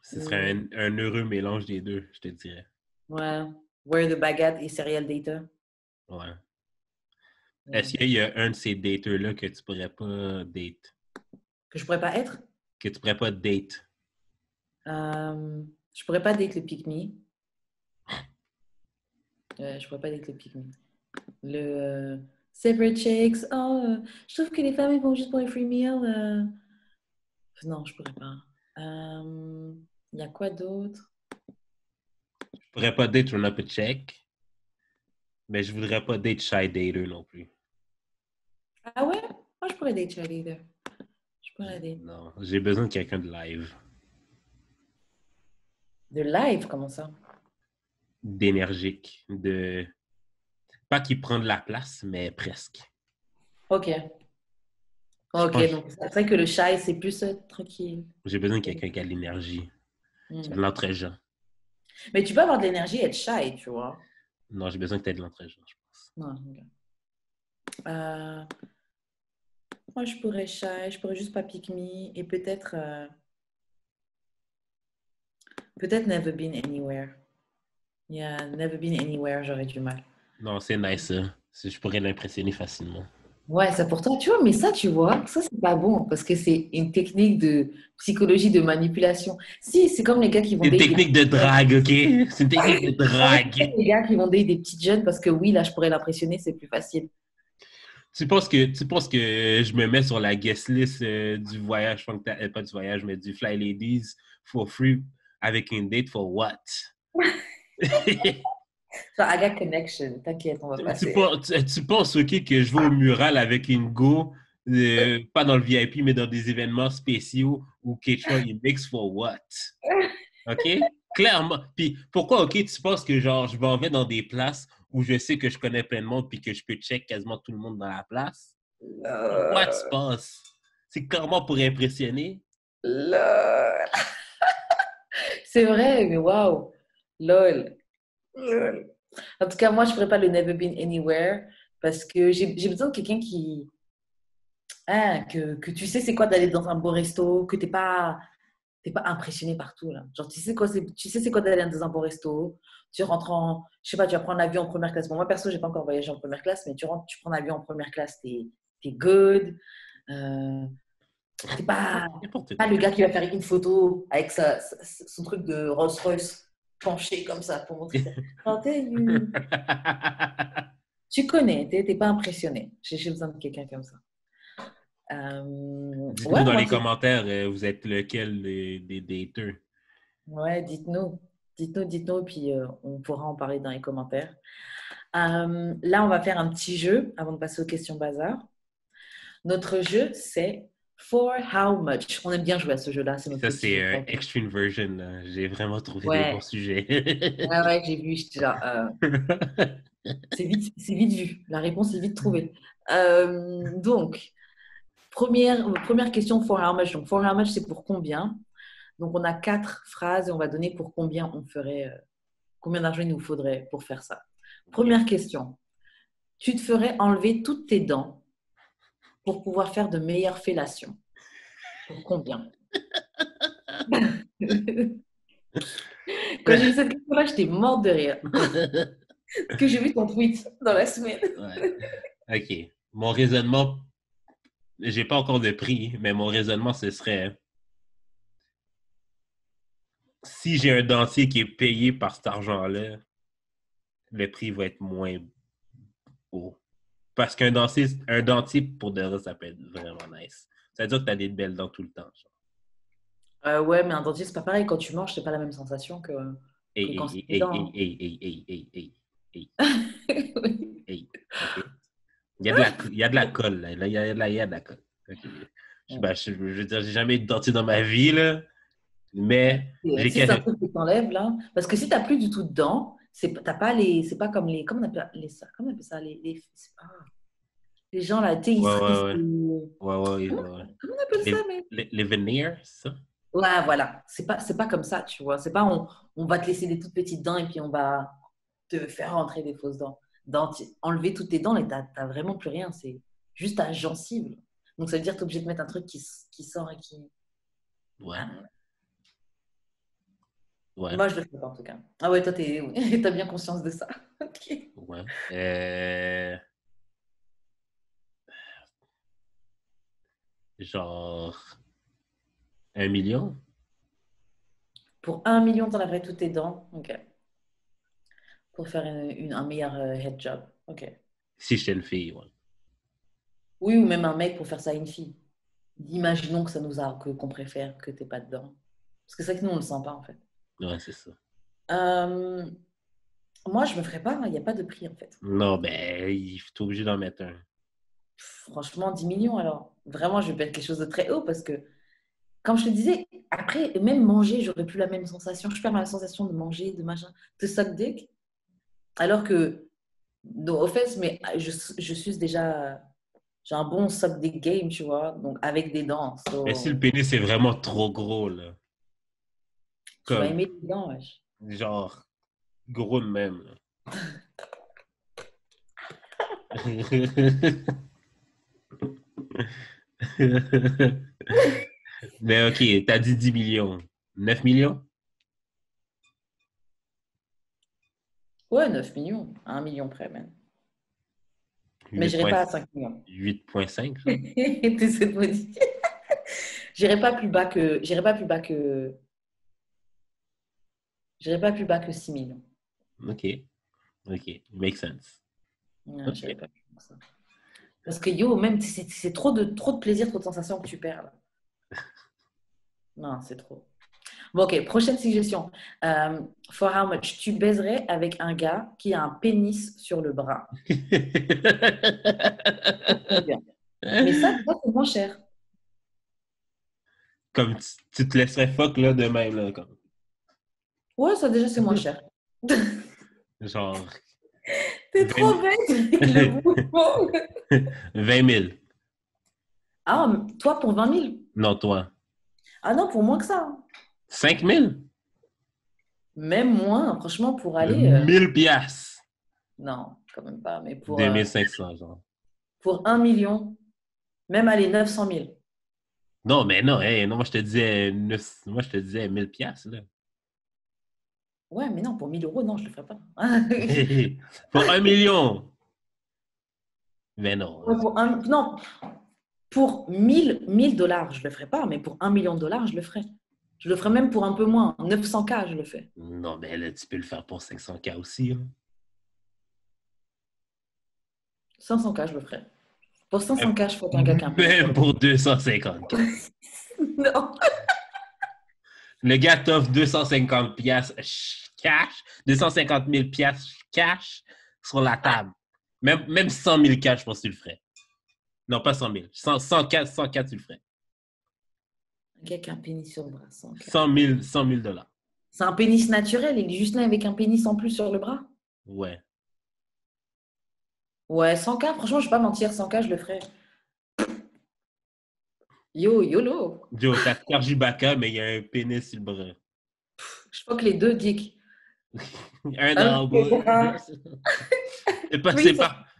Ce serait un heureux mélange des deux, je te dirais. Ouais. Where the Baguette et Serial Dater. Ouais. Est-ce qu'il y a un de ces daters-là que tu pourrais pas date? Que je pourrais pas être? Que tu pourrais pas date? Je pourrais pas date le pick me. Je pourrais pas date le pick me. Le separate chicks. Oh, je trouve que les femmes ils vont juste pour les free meals. Non, je pourrais pas. Il y a quoi d'autre? Je pourrais pas date un upper check, mais je voudrais pas date shy dater non plus. Ah ouais? Moi, je pourrais date shy dater. Je pourrais date. Non, j'ai besoin de quelqu'un de live. De live, comment ça? D'énergique, de... Pas qui prend de la place, mais presque. Ok. Ok, donc c'est vrai que le shy, c'est plus tranquille. J'ai besoin de quelqu'un qui a de l'énergie, qui a de l'entre-gens. Mais tu peux avoir de l'énergie et être shy, tu vois. Non, j'ai besoin que tu aies de l'entre-gens, je pense. Non, ok. Moi, je pourrais shy, je pourrais juste pas pick me et peut-être never been anywhere. Yeah, never been anywhere, j'aurais du mal. Non, c'est nice, ça. Je pourrais l'impressionner facilement. Ouais, ça pour toi, tu vois, mais ça, tu vois, ça, c'est pas bon parce que c'est une technique de psychologie de manipulation. Si, c'est comme les gars qui vont C'est une technique de drague, OK? C'est une technique de drague. Les gars qui vont dater des petites jeunes parce que oui, là, je pourrais l'impressionner, c'est plus facile. Tu penses que je me mets sur la guest list du voyage, pas du voyage, mais du Fly Ladies for free avec une date for what? So, I got connection, t'inquiète, on va passer. Tu penses, OK, que je vais au mural avec une go, pas dans le VIP, mais dans des événements spéciaux où Keitra il mix for what? OK? Clairement. Puis pourquoi, OK, tu penses que genre je m'en vais dans des places où je sais que je connais plein de monde puis que je peux check quasiment tout le monde dans la place? Pourquoi tu penses? C'est clairement pour impressionner? Lol. C'est vrai, mais waouh. Lol. En tout cas, moi, je ne ferais pas le Never Been Anywhere parce que j'ai besoin de quelqu'un qui... que tu sais c'est quoi d'aller dans un beau resto, que tu n'es pas impressionné partout. Là. Genre, tu sais c'est quoi d'aller dans un beau resto, tu rentres en... Je sais pas, tu vas prendre l'avion en première classe. Bon, moi, perso, je n'ai pas encore voyagé en première classe, mais tu rentres, tu prends l'avion en première classe, t'es good. T'es pas le gars qui va faire une photo avec son truc de Rolls-Royce penché comme ça pour montrer. Non, tu connais, t'es pas impressionné. J'ai besoin de quelqu'un comme ça. Dites-nous dans les commentaires, vous êtes lequel des daters? Ouais, dites-nous, puis on pourra en parler dans les commentaires. Là, on va faire un petit jeu avant de passer aux questions bazar. Notre jeu, c'est For How Much. On aime bien jouer à ce jeu-là. Ça, c'est Extreme Version. J'ai vraiment trouvé des bons sujets. Ouais, j'ai vu. J'étais là. C'est vite vu. La réponse est vite trouvée. Donc, première question, For How Much. Donc, For How Much, c'est pour combien? Donc, on a 4 phrases et on va donner pour combien on ferait, combien d'argent il nous faudrait pour faire ça. Première question. Tu te ferais enlever toutes tes dents pour pouvoir faire de meilleures fellations. Pour combien? Quand j'ai vu cette question-là, j'étais morte de rire. Parce que j'ai vu ton tweet dans la semaine. Ouais. OK. Mon raisonnement, j'ai pas encore de prix, mais mon raisonnement, ce serait si j'ai un dentier qui est payé par cet argent-là, le prix va être moins haut. Parce qu'un dentier, pour de vrai, ça peut être vraiment nice. Ça veut dire que tu as des belles dents tout le temps. Ouais, mais un dentier, c'est pas pareil. Quand tu manges, c'est pas la même sensation que quand c'est des dents. Il y a de la colle, là. Il y a de la colle. Okay. Je veux dire, j'ai jamais eu de dentier dans ma vie, là. Mais j'ai c'est un truc que t'enlèves, là. Parce que si t'as plus du tout de dents, c'est pas comme les... Comment on appelle ça? Les gens, là, tu sais, ouais. Comment on appelle ça, mais... Les veneers, c'est ça? Ouais, voilà. C'est pas comme ça, tu vois. C'est pas on va te laisser des toutes petites dents et puis on va te faire rentrer des fausses dents. Enlever toutes tes dents et t'as vraiment plus rien. C'est juste ta gencive. Donc, ça veut dire que t'es obligé de mettre un truc qui sort et qui... Ouais. Ouais. Moi, je le fais pas en tout cas. Ah ouais, toi, t'as bien conscience de ça. Ok. Ouais. Genre 1 million? Pour 1 million, t'enlèverais toutes tes dents. Ok. Pour faire un meilleur head job. Ok. Si j'étais une fille, ouais. Oui, ou même un mec pour faire ça à une fille. Imaginons que qu'on préfère que t'aies pas de dents. Parce que c'est vrai que nous, on le sent pas en fait. Ouais, c'est ça. Moi, je me ferais pas. Il n'y a pas de prix en fait. Non, ben, il est obligé d'en mettre un. Franchement, 10 millions alors. Vraiment, je vais mettre quelque chose de très haut parce que, comme je te disais, après, même manger, j'aurais plus la même sensation. Je perds ma sensation de manger, de machin, de suck dick. Alors que, no offense, mais je suis déjà. J'ai un bon suck dick game, tu vois, donc avec des dents. So... Mais si le pénis est vraiment trop gros, là. Tu vas Comme, aimer les dents, wesh. genre, gros de même, là. Mais ok, t'as dit 10 millions. 9 millions? Ouais, 9 millions, à 1 million près même. Mais j'irai pas à 5 millions. 8,5? T'essaies de me dire. J'irai pas plus bas que. J'irai pas plus bas que 6 millions. Ok. Make sense. Non, Ok. j'irai pas plus bas que ça. Parce que yo, même, c'est trop de plaisir, trop de sensations que tu perds. Là. Non, c'est trop. Bon, ok, prochaine suggestion. For how much? Tu baiserais avec un gars qui a un pénis sur le bras. Mais ça c'est moins cher. Comme tu te laisserais fuck là de même, là, comme. Ouais, ça déjà, c'est moins cher. Genre. T'es trop bête avec le mouvement. 20 000. Ah, toi, pour 20 000? Non, toi. Ah non, pour moins que ça. 5 000? Même moins, franchement, pour aller... 1000 piastres. Non, quand même pas, mais pour... 2500, genre. Pour 1 million, même aller 900 000. Non, mais non, hey, non, moi je te disais 1000 piastres, là. Ouais, mais non, pour 1 000 euros, non, je le ferai pas. Pour 1 million. Mais non. Ouais, non, pour 1000 dollars, je le ferai pas, mais pour 1 million de dollars, je le ferai. Je le ferai même pour un peu moins. 900K, je le fais. Non, mais là, tu peux le faire pour 500K aussi. Hein. 500K, je le ferai. Pour 500K, je ferai qu'un gars qui a un peu. Même pour 250K. Non. Le gars t'offre 250 piastres cash, 250 000 piastres cash sur la table. Même 100 000 cash, je pense que tu le ferais. Non, pas 100 000. 100K, tu le ferais. Un gars qui a un pénis sur le bras. 100 000 dollars. C'est un pénis naturel. Il est juste là avec un pénis en plus sur le bras. Ouais. Ouais, 100K, franchement, je ne vais pas mentir. 100K, je le ferais. YOLO. Yo, t'as Karjibaka, mais il y a un pénis sur le bras. Je crois que les deux dicks. Un dans le bras.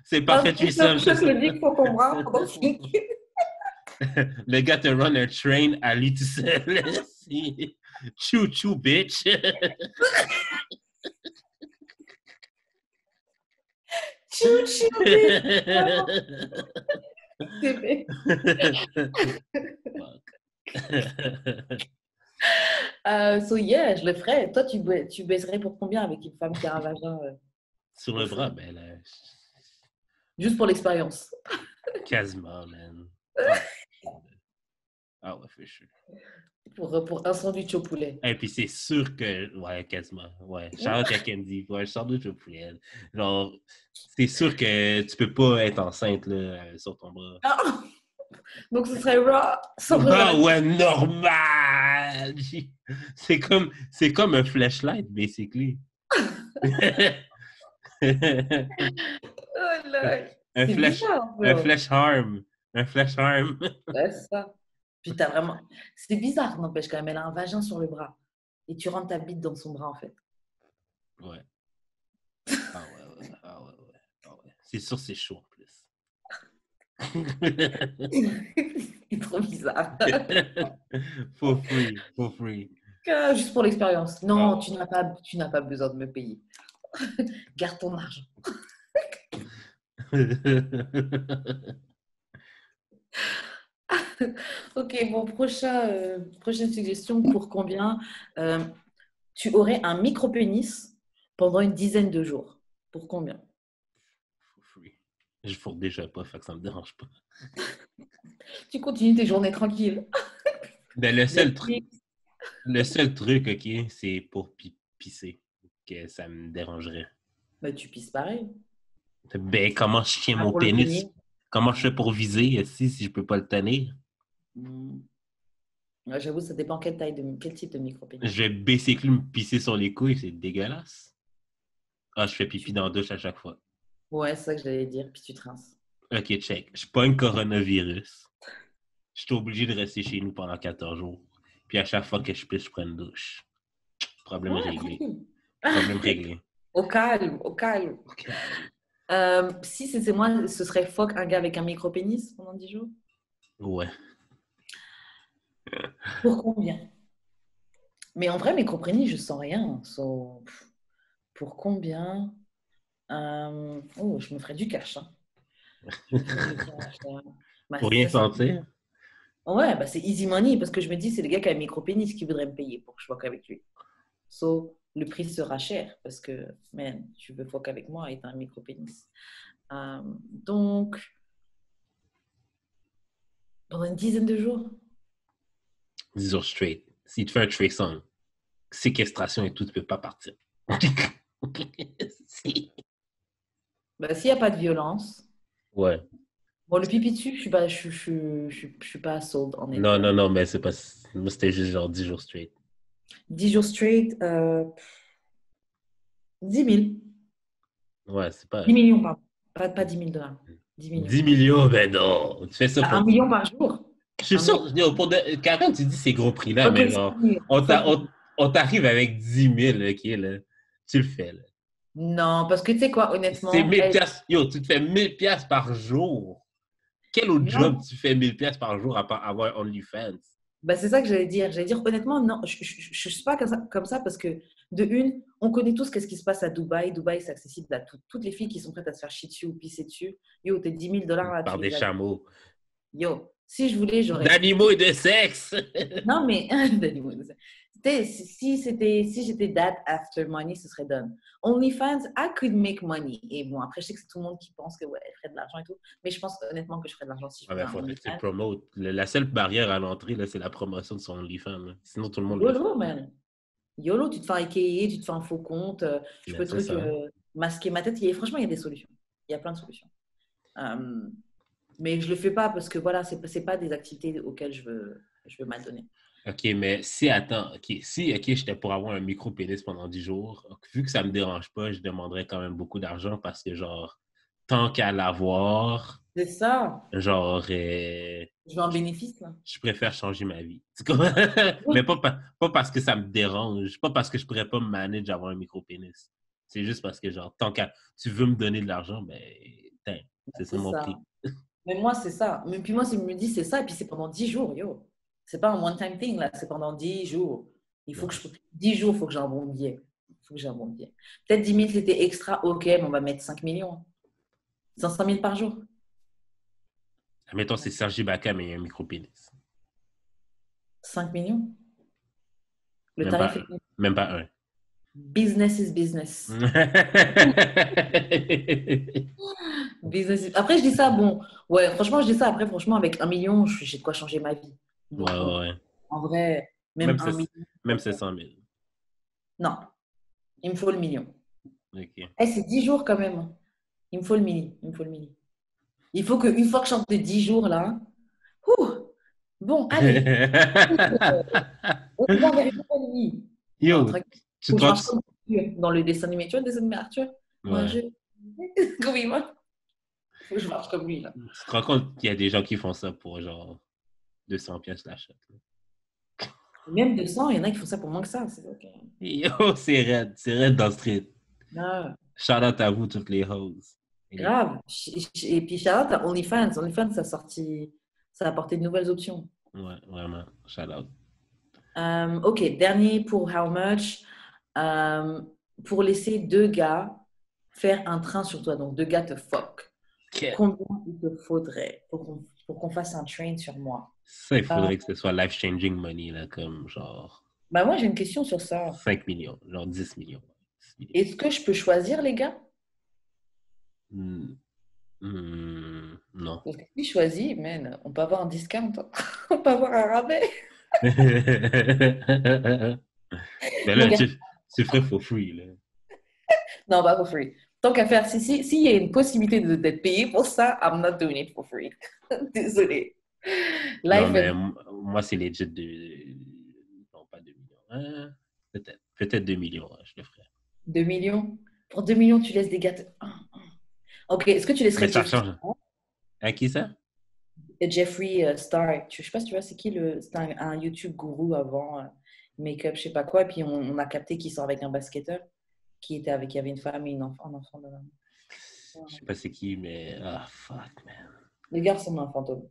C'est parfait, tu es seul. Je le dick sur ton bras. Le gars te run un train à lui tout seul. Chou-chou, bitch. Chou-chou, bitch. So yeah, je le ferais. Toi, tu baiserais pour combien avec une femme qui a un vagin sur le bras, ben là. Juste pour l'expérience. Quasiment, man. Ah ouais, fait chaud. Pour un sandwich au poulet. Et puis c'est sûr que... Ouais, quasiment. Ouais. Charlotte à Candy. Ouais, sandwich au poulet. Genre, c'est sûr que tu peux pas être enceinte là, sur ton bras. Ah! Donc ce serait raw. Ah ouais, normal! C'est comme un flashlight, basically. Oh là. Un flash arm. Un flash arm. Ouais, c'est ça. Puis t'as vraiment... C'est bizarre, n'empêche quand même. Elle a un vagin sur le bras. Et tu rentres ta bite dans son bras, en fait. Ouais. Ah ouais. C'est sûr, c'est chaud en plus. C'est trop bizarre. For free. Juste pour l'expérience. Ah Non, ouais. tu n'as pas besoin de me payer. Garde ton argent. Ok, bon, prochaine suggestion. Pour combien tu aurais un micro-pénis pendant une dizaine de jours? Pour combien? For free. Je fourre déjà pas, fait que ça me dérange pas. Tu continues tes journées tranquilles. Ben, Netflix. le seul truc, OK, c'est pour pisser, que ça me dérangerait. Bah, tu pisses pareil. Ben, comment je tiens Ah, mon pour le pénis? tenir. Comment je fais pour viser si je peux pas le tenir? Hmm. Ouais, j'avoue, ça dépend quel type de micro-pénis. Je vais basically me pisser sur les couilles, c'est dégueulasse. Ah, je fais pipi Tu- dans la douche à chaque fois. Ouais, c'est ça que j'allais dire. Puis tu te rinces. OK, check. Je pogne coronavirus. Je suis obligé de rester chez nous pendant 14 jours. Puis à chaque fois que je pisse, je prends une douche. Problème Ouais, réglé. tranquille. Problème réglé. Au calme, au calme. OK. Si c'était moi, ce serait fuck un gars avec un micro-pénis pendant 10 jours. Ouais. Pour combien? Mais en vrai, micro-pénis, je sens rien. Pour combien? Oh, je me ferais du cash. Hein. Je me ferais du cash. Bah, Pour rien sentir? Ouais, bah, c'est easy money parce que je me dis, c'est le gars qui a un micro-pénis qui voudrait me payer pour que je fuck avec lui. So, le prix sera cher parce que, man, tu veux fuck avec moi et t'as un micro-pénis. Donc, pendant une dizaine de jours. 10 jours straight. Si tu fais un threesome, séquestration et tout, tu peux pas partir. Si. Bah, s'il n'y a pas de violence. Ouais. Bon, le pipi dessus, je suis pas sold en Non, effet. mais c'est pas... Moi, c'était juste genre 10 jours straight. 10 jours straight, 10 000. Ouais, c'est pas... 10 millions, pardon. Pas 10 000 $. 10 millions. 10 millions, ben non! Tu fais ça pour... 1 million par jour. Je suis sûr, pour quand tu dis ces gros prix-là, Ok, mais genre, on t'arrive avec 10 000, OK, là. Tu le fais, là. Non, parce que tu sais quoi, C'est honnêtement, 1000 piastres. Yo, tu te fais 1000 piastres par jour. Quel autre job non. tu fais 1000 piastres par jour à part avoir OnlyFans? Bah, c'est ça que j'allais dire. J'allais dire honnêtement, non, je ne suis pas comme ça parce que, de une, on connaît tous qu'est-ce qui se passe à Dubaï. Dubaï, c'est accessible à toutes les filles qui sont prêtes à se faire chier dessus ou pisser dessus. Yo, tes 10 000 $, là, Par tu des les as. chameaux. Yo, si je voulais, j'aurais. D'animaux et de sexe! Non, mais si j'étais that after money, ce serait done. OnlyFans, I could make money. Et bon, après, je sais que c'est tout le monde qui pense que ouais, elle ferait de l'argent et tout. Mais je pense honnêtement que je ferais de l'argent si je Ouais, faisais mais un faudrait que tu le OnlyFans. promotes. La seule barrière à l'entrée, là, c'est la promotion de son OnlyFans. Là. Sinon, tout le monde le fait. YOLO, man. YOLO, tu te fais écayer, tu te fais un faux compte. Je Mais peux c'est ça. masquer ma tête. Franchement, il y a des solutions. Il y a plein de solutions. Mais je le fais pas parce que voilà, c'est pas des activités auxquelles je veux m'adonner. OK, mais si, attends, OK, j'étais pour avoir un micro-pénis pendant 10 jours, vu que ça me dérange pas, je demanderais quand même beaucoup d'argent parce que, genre, tant qu'à l'avoir, C'est ça. genre, Je veux un bénéfice, là. je préfère changer ma vie. C'est comme... mais pas parce que ça me dérange, pas parce que je pourrais pas me manager d'avoir un micro-pénis. C'est juste parce que, genre, tant qu'à tu veux me donner de l'argent, ben, c'est ça C'est mon ça. prix. Mais moi, c'est ça. Mais puis moi, si je me dis c'est ça, et puis c'est pendant 10 jours, yo. C'est pas un one-time thing, là. C'est pendant 10 jours. 10 jours, il faut que j'ai un bon billet. Peut-être 10 000, c'était extra. OK, mais on va mettre 5 millions. 500 000 par jour. Admettons, c'est Serge Ibaka, mais il y a un micro-pénis. 5 millions. Le Même tarif pas, est... même pas un. Business is business. Après, je dis ça, bon. Ouais, franchement, je dis ça. Après, franchement, avec 1 million, j'ai de quoi changer ma vie. Donc, Ouais. en vrai, même 1 million. Même 700 000. Non, il me faut le million. OK. C'est 10 jours quand même. Il me faut le mini. Il faut qu'une fois que je chante de 10 jours, là, bon, allez, on va vers une bonne vie. Yo, tu te rends... Dans le dessin animé, tu vois, le dessin animé Arthur? Moi, Ouais. Comment il va? Faut que je marche comme lui, là. Tu te rends compte qu'il y a des gens qui font ça pour genre 200 pièces l'achat. Même 200, il y en a qui font ça pour moins que ça. C'est OK. Yo, c'est raide dans le street. Ah. Shout out à vous, toutes les hoes. Grave. Et puis, shout out à OnlyFans. OnlyFans, ça a apporté de nouvelles options. Ouais, vraiment. Shout out. OK, dernier pour How Much. Pour laisser 2 gars faire un train sur toi. Donc, 2 gars te fuck. Okay. Combien il te faudrait pour qu'on fasse un train sur moi? Ça, il faudrait que ce soit life-changing money, là, comme genre Bah moi, j'ai une question sur ça. 5 millions, genre 10 millions. Est-ce que je peux choisir les gars? Non. Parce que si je choisis, man, on peut avoir un discount. On peut avoir un rabais. Mais là, tu ferais for free, là. Non, pas for free. Tant qu'à faire, s'il y a une possibilité d'être payé pour ça, I'm not doing it for free. Désolée. Non, mais moi, c'est legit non, pas 2 millions. Hein? Peut-être 2 millions, hein, je le ferais. 2 millions? Pour 2 millions, tu laisses des gars... OK, est-ce que tu laisserais Mais ça change. À qui ça? Jeffree Star. Je sais pas si tu vois, c'est qui c'est un YouTube gourou avant, make-up, je sais pas quoi. Et puis, on a capté qu'il sort avec un basketteur qui avait une femme et un enfant de l'homme. Je sais pas c'est qui, mais... Ah, fuck, man. Le gars ressemble à un fantôme.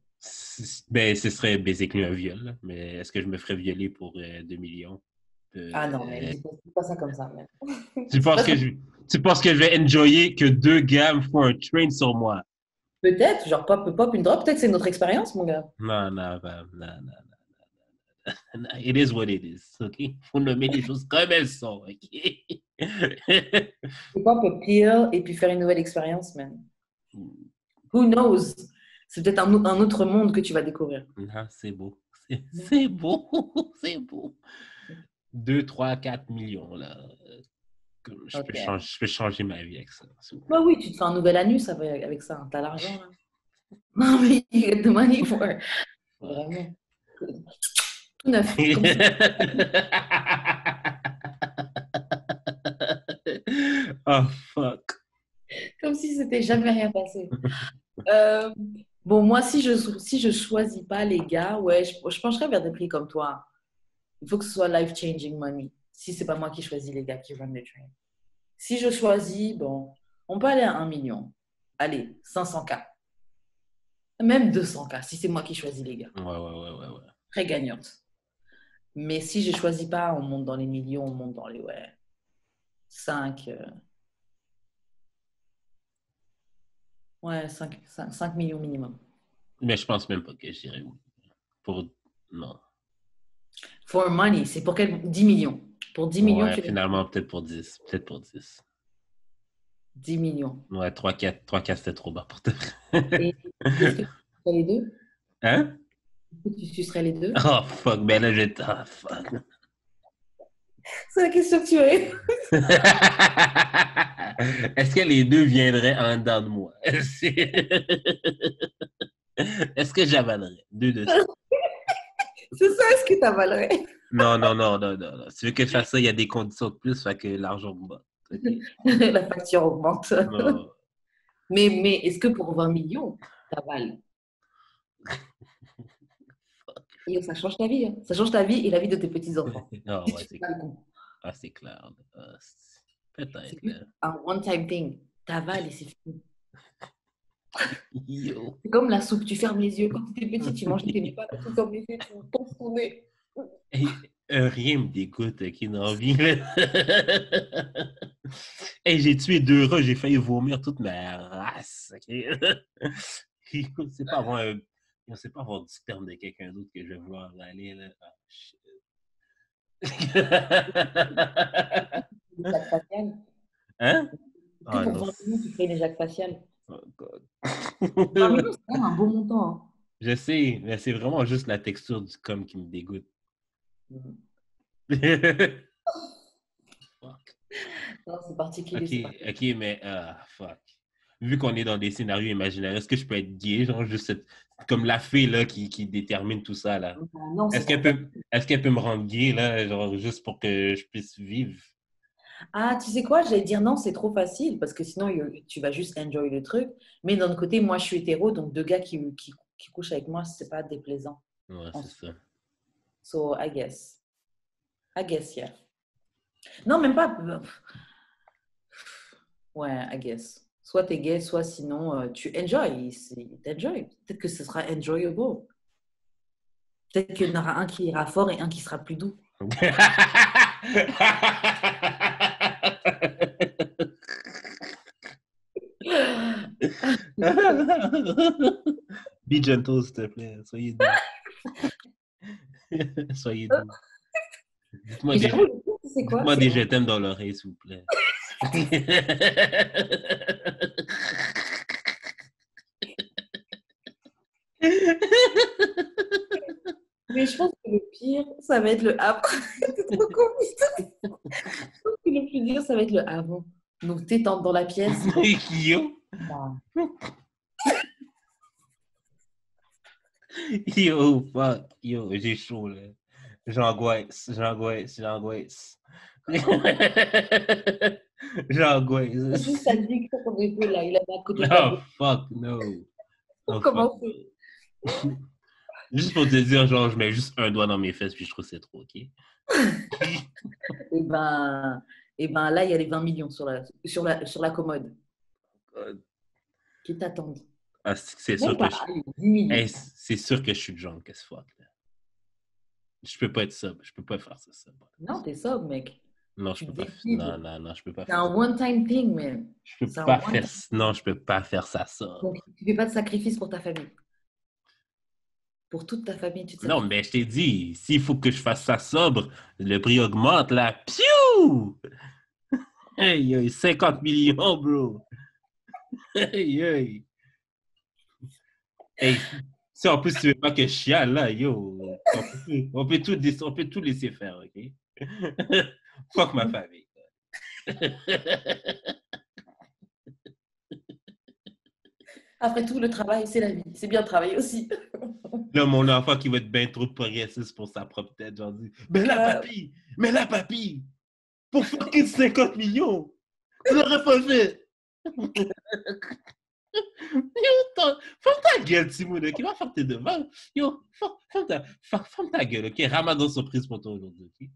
Ben, ce serait basically un viol, là. Mais est-ce que je me ferais violer pour 2 millions? Ah non, mais dis pas ça comme ça, man. Tu penses que je vais enjoyer que 2 gars me font un train sur moi? Peut-être, genre pop une drop, peut-être c'est notre expérience, mon gars. Non. It is what it is, OK? Faut nommer les choses comme elles sont, OK? Pop a peel et puis faire une nouvelle expérience, man. Who knows? C'est peut-être un autre monde que tu vas découvrir. Non, c'est beau. C'est beau. C'est beau. 2, 3, 4 millions, là. Je peux changer ma vie avec ça. Bah oui, tu te fais un nouvel anus avec ça. T'as l'argent, là. Non, mais you get the money for it. Vraiment. Tout neuf. Oh, fuck. Comme si c'était jamais rien passé. Bon, moi, si je choisis pas les gars, ouais, je pencherais vers des prix comme toi. Il faut que ce soit life-changing money. Si c'est pas moi qui choisis les gars qui run the train. Si je choisis, bon, on peut aller à 1 million. Allez, 500K. Même 200K, si c'est moi qui choisis les gars. Ouais. Très gagnante. Mais si je choisis pas, on monte dans les millions, on monte dans les, 5 millions minimum. Mais je pense même pas que j'irai non. For money, c'est pour 10 millions. Pour 10 millions, ouais, finalement, peut-être pour 10. 10 millions. Ouais, 3-4, c'était trop bas pour te. Et est-ce que tu sucerais les deux? Hein? Est-ce que tu sucerais les deux? Oh, fuck, ben là, oh, fuck. C'est la question que tu as. Est-ce que les deux viendraient en dedans de moi? Est-ce que j'avalerais? 2 de ça. C'est ça, est-ce que tu avalerais? Non. Si tu veux que je fasse ça, il y a des conditions de plus, fait que l'argent augmente. Okay. La facture augmente. Mais est-ce que pour 20 millions, tu avales? Et ça change ta vie. Hein. Ça change ta vie et la vie de tes petits-enfants. Oh, ouais, c'est clair. Peut-être. C'est un one-time thing. T'avales et c'est fini. Yo. C'est comme la soupe, tu fermes les yeux. Quand tu étais petit, tu manges tes pas, tu fermes les yeux, tu penses ton nez. Rien me dégoûte, qui n'a envie. Hey, j'ai tué 2 rats, j'ai failli vomir toute ma race. Okay? C'est pas avoir du sperme de quelqu'un d'autre que je vais vouloir aller. Là. Oh, shit. L'éjac facial. Hein? Pour 20 millions, tu ferais une éjac facial. Oh, God. 20 millions, c'est quand même un beau montant. Hein. Je sais, mais c'est vraiment juste la texture du com qui me dégoûte. Fuck. Non, c'est particulier. Ok, mais fuck. Vu qu'on est dans des scénarios imaginaires, est-ce que je peux être gay, genre juste comme la fée là qui détermine tout ça là? Non, est-ce qu'elle peut me rendre gay là, genre juste pour que je puisse vivre? Ah, tu sais quoi? J'allais dire non, c'est trop facile parce que sinon tu vas juste enjoy le truc. Mais d'un autre côté, moi je suis hétéro, donc 2 gars qui couchent avec moi, c'est pas déplaisant. Ouais, c'est ça. So I guess, yeah. Non, même pas. Ouais, I guess. Soit t'es gay, soit sinon tu enjoy. T'enjoy. Peut-être que ce sera enjoyable. Peut-être qu'il y en aura un qui ira fort et un qui sera plus doux. Be gentle, s'il te plaît. Soyez doux. Soyez doux. Dites-moi Et des, j'avoue, le pire, c'est quoi? dites-moi des je t'aime dans l'oreille, s'il vous plaît. Mais je pense que le pire, ça va être le après. T'es trop comique. Je pense que le plus dur, ça va être le avant. Donc, t'es dans la pièce. Yo, Bah, yo, fuck, yo, j'ai chaud, là. J'angoisse. J'angoisse. juste à dire que ton épaule, là, il est à côté de ta Oh, bouche. fuck, no. Oh, Comment fuck. c'est? Juste pour te dire, genre, je mets juste un doigt dans mes fesses, puis je trouve que c'est trop, OK? Et ben là, il y a les 20 millions sur la commode qui t'attendent. Ah, c'est Même sûr pas, que allez, 10 millions. hey, c'est sûr que je suis drunk as fuck, là. Je peux pas être sobre, je peux pas faire ça. Non, t'es sobre, mec. Non, je Tu peux pas. décides. Non, je peux pas C'est faire un ça. one-time thing, man. Je peux c'est un pas one-time faire. Non, je peux pas faire ça. Donc, tu fais pas de sacrifice pour ta famille. Pour toute ta famille, tu te Non, sacrifies. mais je t'ai dit, s'il faut que je fasse ça sobre, le prix augmente, là. Piou! Hey, hey, 50 millions, bro. Hey, hey. Hey, si en plus tu veux pas que je chiale, là, yo, on peut tout laisser faire, OK? Fuck ma famille. Après tout, le travail, c'est la vie. C'est bien de travailler aussi. Là, mon enfant qui va être bien trop progressiste pour sa propre tête, genre dit, mais là, papi, pour fucking 50 millions, tu l'aurais pas fait. Yo, ferme ta gueule, Timoun, qui va faire tes devoirs. Yo, ferme ta gueule, OK? Ramadan surprise pour toi aujourd'hui, OK?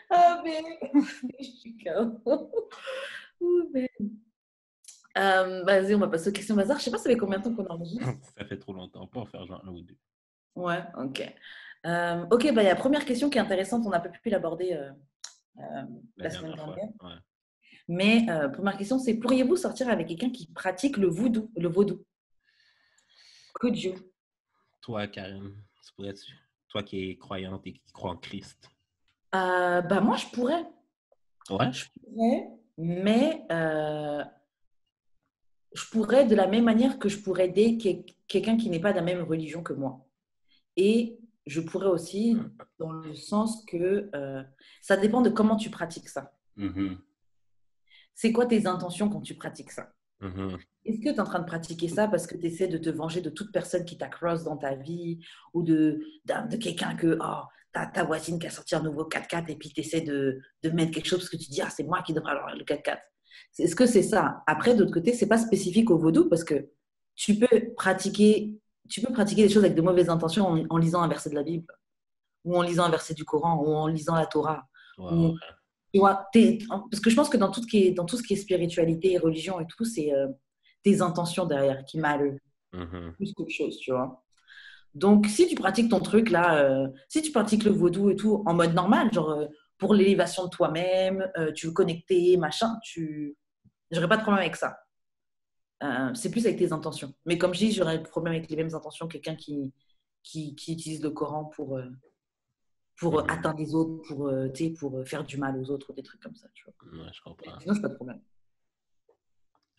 Ah, mais je suis KO. Ouh, mais... vas-y, on va passer aux questions bazar. Je sais pas, ça fait combien de temps qu'on enregistre? Ça fait trop longtemps, on peut en faire genre un ou deux. Ouais, ok. Ok, il y a la première question qui est intéressante. On n'a pas pu l'aborder la semaine dernière. Ouais. Mais première question, c'est pourriez-vous sortir avec quelqu'un qui pratique le vaudou? Could you? Toi, Karen, tu pourrais-tu? Toi qui es croyante et qui crois en Christ. Moi, je pourrais. Ouais? Je pourrais, mais je pourrais de la même manière que je pourrais aider quelqu'un qui n'est pas de la même religion que moi. Et je pourrais aussi, dans le sens que ça dépend de comment tu pratiques ça. Mm-hmm. C'est quoi tes intentions quand tu pratiques ça? Mm-hmm. Est-ce que tu es en train de pratiquer ça parce que tu essaies de te venger de toute personne qui t'a cross dans ta vie ou de quelqu'un que ta voisine qui a sorti un nouveau 4x4 et puis tu essaies de mettre quelque chose parce que tu dis c'est moi qui devrais avoir le 4x4. Est-ce que c'est ça? Après, d'autre côté, c'est pas spécifique au vaudou parce que tu peux pratiquer des choses avec de mauvaises intentions en lisant un verset de la Bible ou en lisant un verset du Coran ou en lisant la Torah. Wow. Tu vois, parce que je pense que dans tout ce qui est spiritualité et religion et tout, c'est tes intentions derrière qui mattent plus qu'autre chose, tu vois. Donc, si tu pratiques ton truc là, si tu pratiques le vaudou et tout en mode normal, genre pour l'élévation de toi-même, tu veux connecter, machin, j'aurais pas de problème avec ça. C'est plus avec tes intentions. Mais comme je dis, j'aurais de problème avec les mêmes intentions que quelqu'un qui utilise le Coran pour atteindre les autres, pour faire du mal aux autres, des trucs comme ça, tu vois. Ouais, je comprends. Sinon, j'ai pas de problème.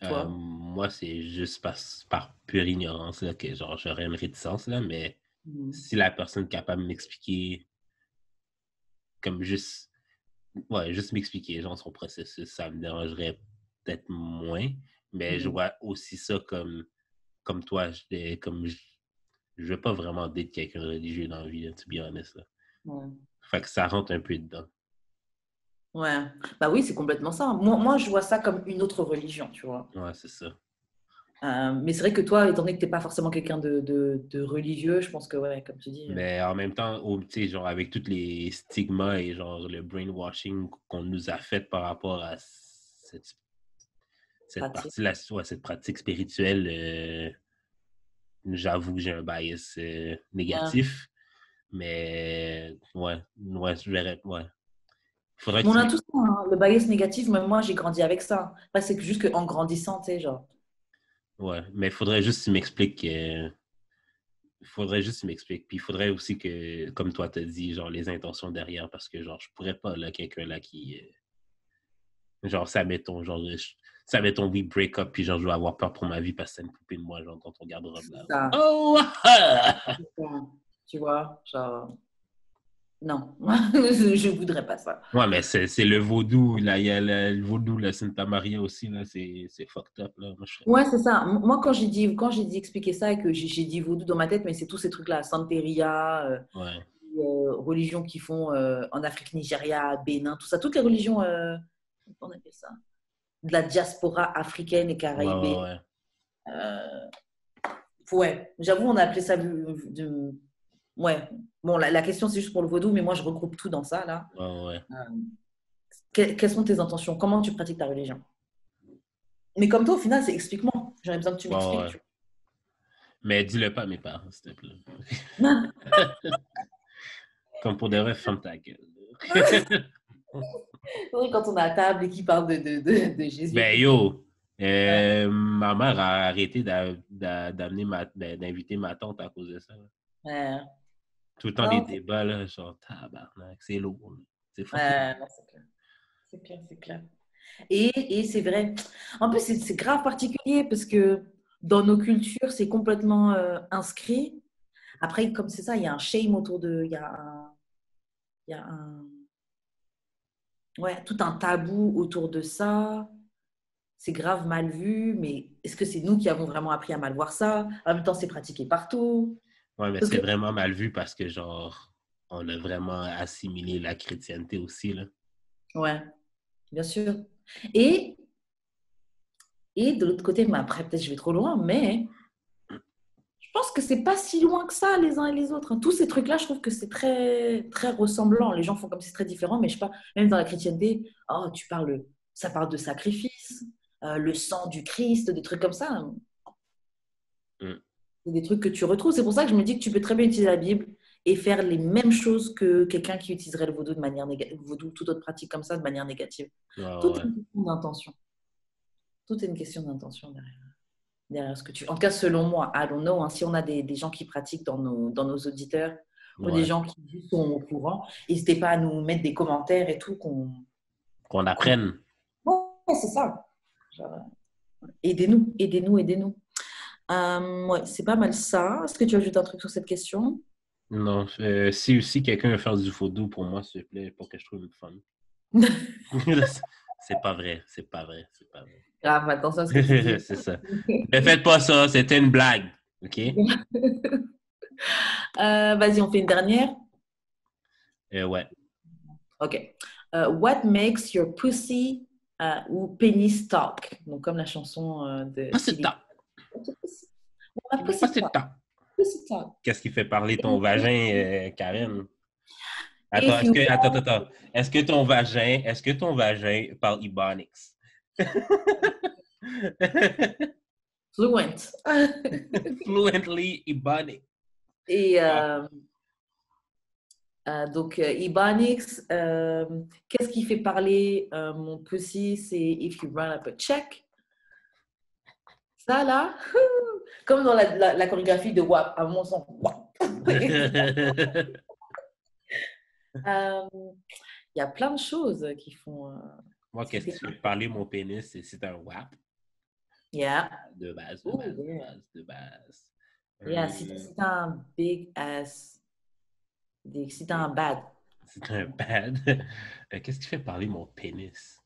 Toi? Moi, c'est juste par pure ignorance là, que genre j'aurais une réticence, là, mais si la personne est capable de m'expliquer comme juste m'expliquer genre son processus, ça me dérangerait peut-être moins, mais je vois aussi ça comme toi, je veux pas vraiment d'être quelqu'un de religieux dans la vie, là, to be honest, là. Ouais. Fait que ça rentre un peu dedans. Ouais. Bah oui, c'est complètement ça. Moi, je vois ça comme une autre religion, tu vois. Ouais, c'est ça. Mais c'est vrai que toi, étant donné que tu n'es pas forcément quelqu'un de religieux, je pense que, ouais, comme tu dis. Mais en même temps, tu sais, genre, avec tous les stigmas et genre le brainwashing qu'on nous a fait par rapport à cette Pratique. partie-là, cette pratique spirituelle, j'avoue que j'ai un bias négatif. Mais je verrais, Faudrait que Mais on tu a tous ça, hein, le bias négatif, même moi, j'ai grandi avec ça. Enfin, c'est que juste qu'en grandissant, tu sais, genre. ouais, mais il faudrait juste que tu m'expliques. Puis il faudrait aussi que, comme toi t'as dit, genre les intentions derrière, parce que genre je pourrais pas là, quelqu'un là qui genre ça mettons, we break up, puis genre je vais avoir peur pour ma vie parce que c'est une poupée de moi, genre dans ton garde-robe là. Ça. Oh! Tu vois, genre. Non, je voudrais pas ça. Ouais, mais c'est le vaudou, là, il y a le vaudou, la Santa Maria aussi, là, c'est fucked up, là. Moi, je ferais Ouais, c'est ça. Moi, quand j'ai dit expliquer ça et que j'ai dit vaudou dans ma tête, mais c'est tous ces trucs-là, Santeria, ouais. religions qui font en Afrique, Nigeria, Bénin, tout ça, toutes les religions, comment on appelle ça, de la diaspora africaine et caraïbéenne. Ouais, j'avoue, on a appelé ça ouais. Bon, la question, c'est juste pour le vaudou, mais moi, je regroupe tout dans ça, là. Ouais. Quelles sont tes intentions? Comment tu pratiques ta religion? Mais comme toi, au final, c'est explique-moi. J'aurais besoin que tu m'expliques. Ouais. Mais dis-le pas à mes parents, s'il te plaît. Comme pour de vrai, ferme ta gueule. Quand on est à table et qu'il parle de Jésus. Ben yo, ma mère a arrêté d'inviter ma tante à cause de ça. Ouais. Tout le temps, les débats, là, genre, tabarnak, c'est lourd. C'est fort. C'est clair. Et c'est vrai. En plus, c'est grave particulier parce que dans nos cultures, c'est complètement inscrit. Après, comme c'est ça, il y a un shame autour de... Il y a tout un tabou autour de ça. C'est grave mal vu, mais est-ce que c'est nous qui avons vraiment appris à mal voir ça? En même temps, c'est pratiqué partout. Ouais, mais c'est vraiment mal vu parce que, genre, on a vraiment assimilé la chrétienté aussi, là. Ouais, bien sûr. Et de l'autre côté, mais après, peut-être je vais trop loin, mais je pense que c'est pas si loin que ça, les uns et les autres. Tous ces trucs-là, je trouve que c'est très, très ressemblant. Les gens font comme si c'est très différent, mais je sais pas, même dans la chrétienté, ça parle de sacrifice, le sang du Christ, des trucs comme ça. C'est des trucs que tu retrouves. C'est pour ça que je me dis que tu peux très bien utiliser la Bible et faire les mêmes choses que quelqu'un qui utiliserait le vaudou de manière négative, vaudou, toute autre pratique comme ça de manière négative. Tout est une question d'intention. Tout est une question d'intention derrière ce que tu... En tout cas, selon moi, I don't know, hein, si on a des gens qui pratiquent dans nos auditeurs ou des gens qui sont au courant, n'hésitez pas à nous mettre des commentaires et tout, qu'on apprenne. Ouais, c'est ça. Genre, aidez-nous. C'est pas mal ça. Est-ce que tu ajoutes un truc sur cette question? Non. Si aussi quelqu'un veut faire du vaudou pour moi, s'il te plaît, pour que je trouve une femme. C'est pas vrai. Grave, attention à ce que tu dis. C'est ça. Ne faites pas ça, c'était une blague. OK? Vas-y, on fait une dernière? Ouais. OK. What makes your pussy ou penis talk? Donc, comme la chanson de... Pussy talk. Pussy talk. Qu'est-ce qui fait parler ton vagin, Karen? Attends. Est-ce que ton vagin parle Ebonics? Fluently Ebonics. Et donc, Ebonics, qu'est-ce qui fait parler mon pussy? C'est if you run up a check. Ça, là, comme dans la chorégraphie de WAP, à mon sens, WAP. Il y a plein de choses qui font... Moi, qu'est-ce qui fait parler mon pénis? C'est un WAP. Yeah. De base. Yeah, si t'as un big ass, si t'as un bad. C'est un bad. Qu'est-ce qui fait parler mon pénis?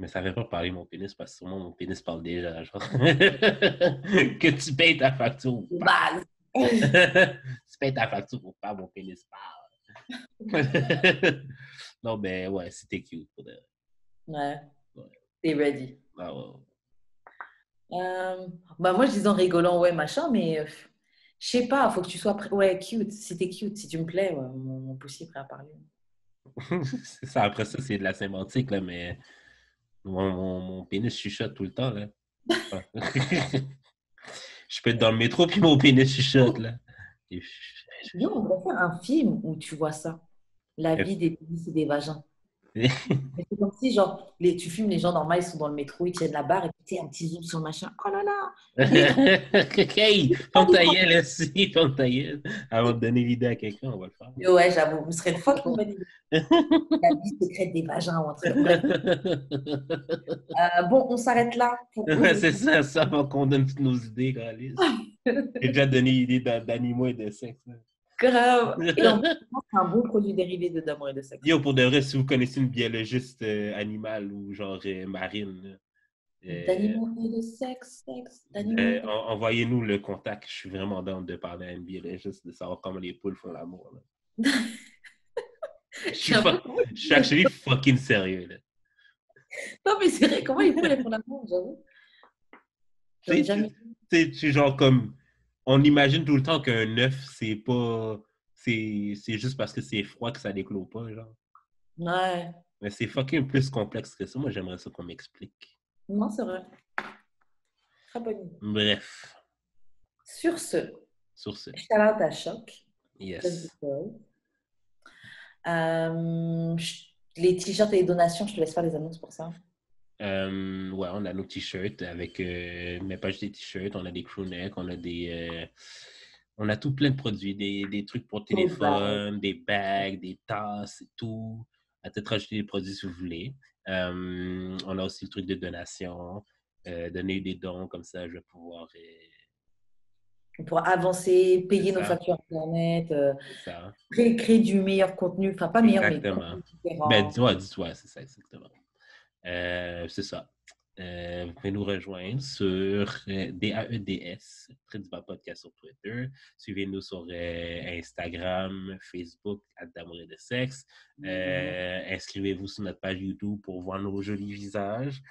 Mais ça ne fait pas parler mon pénis parce que sûrement mon pénis parle déjà. Genre. Que tu payes ta facture ou pas. Tu payes ta facture ou pas, mon pénis parle. Non, mais ouais, c'était cute. Ouais. T'es ready. Ah ouais. Moi, je disais en rigolant, ouais, machin, mais Je sais pas, faut que tu sois ouais, cute. Si t'es cute, si tu me plais, ouais, mon poussy est prêt à parler. C'est ça, après ça, c'est de la sémantique, là, mais mon pénis chuchote tout le temps, là. Je peux être dans le métro, puis mon pénis chuchote, là. Et Yo, on devrait faire un film où tu vois ça. La vie des pénis et des vagins. Mais c'est comme si, genre, tu filmes les gens normaux, ils sont dans le métro, ils tiennent la barre et puis tu sais, un petit zoom sur le machin. Oh là là! Hey, ferme ta gueule, aussi, ferme ta gueule. Avant de donner l'idée à quelqu'un, on va le faire. Yo, ouais, j'avoue, ce serait une fucking bonne idée. La vie secrète des vagins ou un truc. Bref. Bon, on s'arrête là. Ouais, c'est ça, avant qu'on donne toutes nos idées, Alice. J'ai déjà donné l'idée d'animaux et de sexe. Là. Grave. Et en plus, c'est un bon produit dérivé de d'amour et de sexe. Yo, pour de vrai, si vous connaissez une biologiste animale ou genre marine, D'animaux et de sexe, d'animaux. envoyez-nous le contact. Je suis vraiment down de parler à une biologiste, de savoir comment les poules font l'amour. Je suis actually fucking sérieux. Là. Non, mais c'est vrai, comment les poules font l'amour, j'avoue? C'est genre comme... On imagine tout le temps qu'un œuf, c'est pas... C'est juste parce que c'est froid que ça déclôt pas, genre. Ouais. Mais c'est fucking plus complexe que ça. Moi, j'aimerais ça qu'on m'explique. Non, c'est vrai. Très bonne idée. Bref. Sur ce. Shout-out à Choc. Yes. Les t-shirts et les donations, je te laisse faire les annonces pour ça. Ouais, on a nos t-shirts avec, mais pas juste des t-shirts, on a des crewnecks, on a on a tout plein de produits, des trucs pour téléphone, des bags, des tasses et tout. À peut-être rajouter des produits si vous voulez. On a aussi le truc de donation, donner des dons, comme ça je vais pouvoir... pour avancer, payer nos factures Internet, créer du meilleur contenu, enfin pas meilleur, mais contenu différent. Ben, dis-toi, c'est ça, exactement. C'est ça. Vous pouvez nous rejoindre sur DAEDS, Très du bas podcast sur Twitter. Suivez-nous sur Instagram, Facebook, @d'amour et de sexe. Inscrivez-vous sur notre page YouTube pour voir nos jolis visages.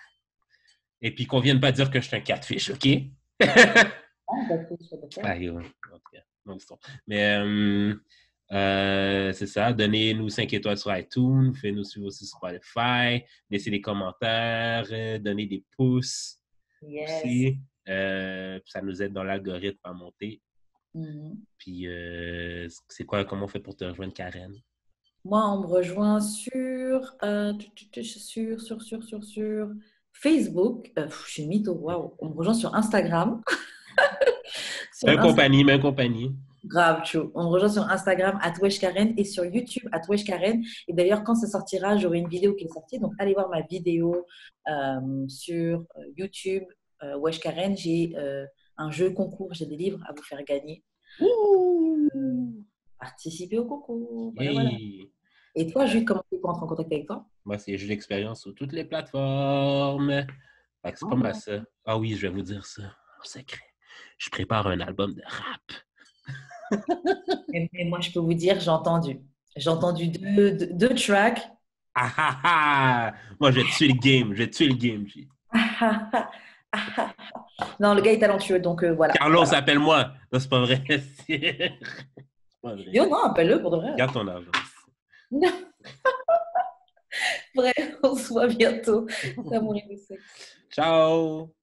Et puis qu'on vienne pas dire que je suis un catfish, OK? Mais c'est ça, donnez-nous 5 étoiles sur iTunes, faites-nous suivre aussi sur Spotify, laissez des commentaires, donnez des pouces aussi. Ça nous aide dans l'algorithme à monter. Puis c'est quoi, comment on fait pour te rejoindre, Karen? Moi, on me rejoint sur Facebook. Je suis mytho, waouh. On me rejoint sur Instagram. Même compagnie. Grave, chaud. On me rejoint sur Instagram @weshkaren et sur YouTube @weshkaren. Et d'ailleurs, quand ça sortira, j'aurai une vidéo qui est sortie. Donc, allez voir ma vidéo sur YouTube Weshkaren. J'ai un jeu concours, j'ai des livres à vous faire gagner. Participez au concours. Voilà. Et toi, Jules, comment tu peux entrer en contact avec toi? Moi, c'est Jules Expérience sur toutes les plateformes. C'est pas mal ça. Ah oui, je vais vous dire ça en secret. Je prépare un album de rap. Et moi, je peux vous dire, j'ai entendu 2 tracks. Moi, je vais tuer le game. Non, le gars est talentueux, donc voilà. Carlos, appelle-moi. Non, c'est pas vrai. C'est pas vrai. Yo, non, appelle-le pour de vrai. Garde ton argent. Bref, on se voit bientôt. D'amour et de sexe. Ciao.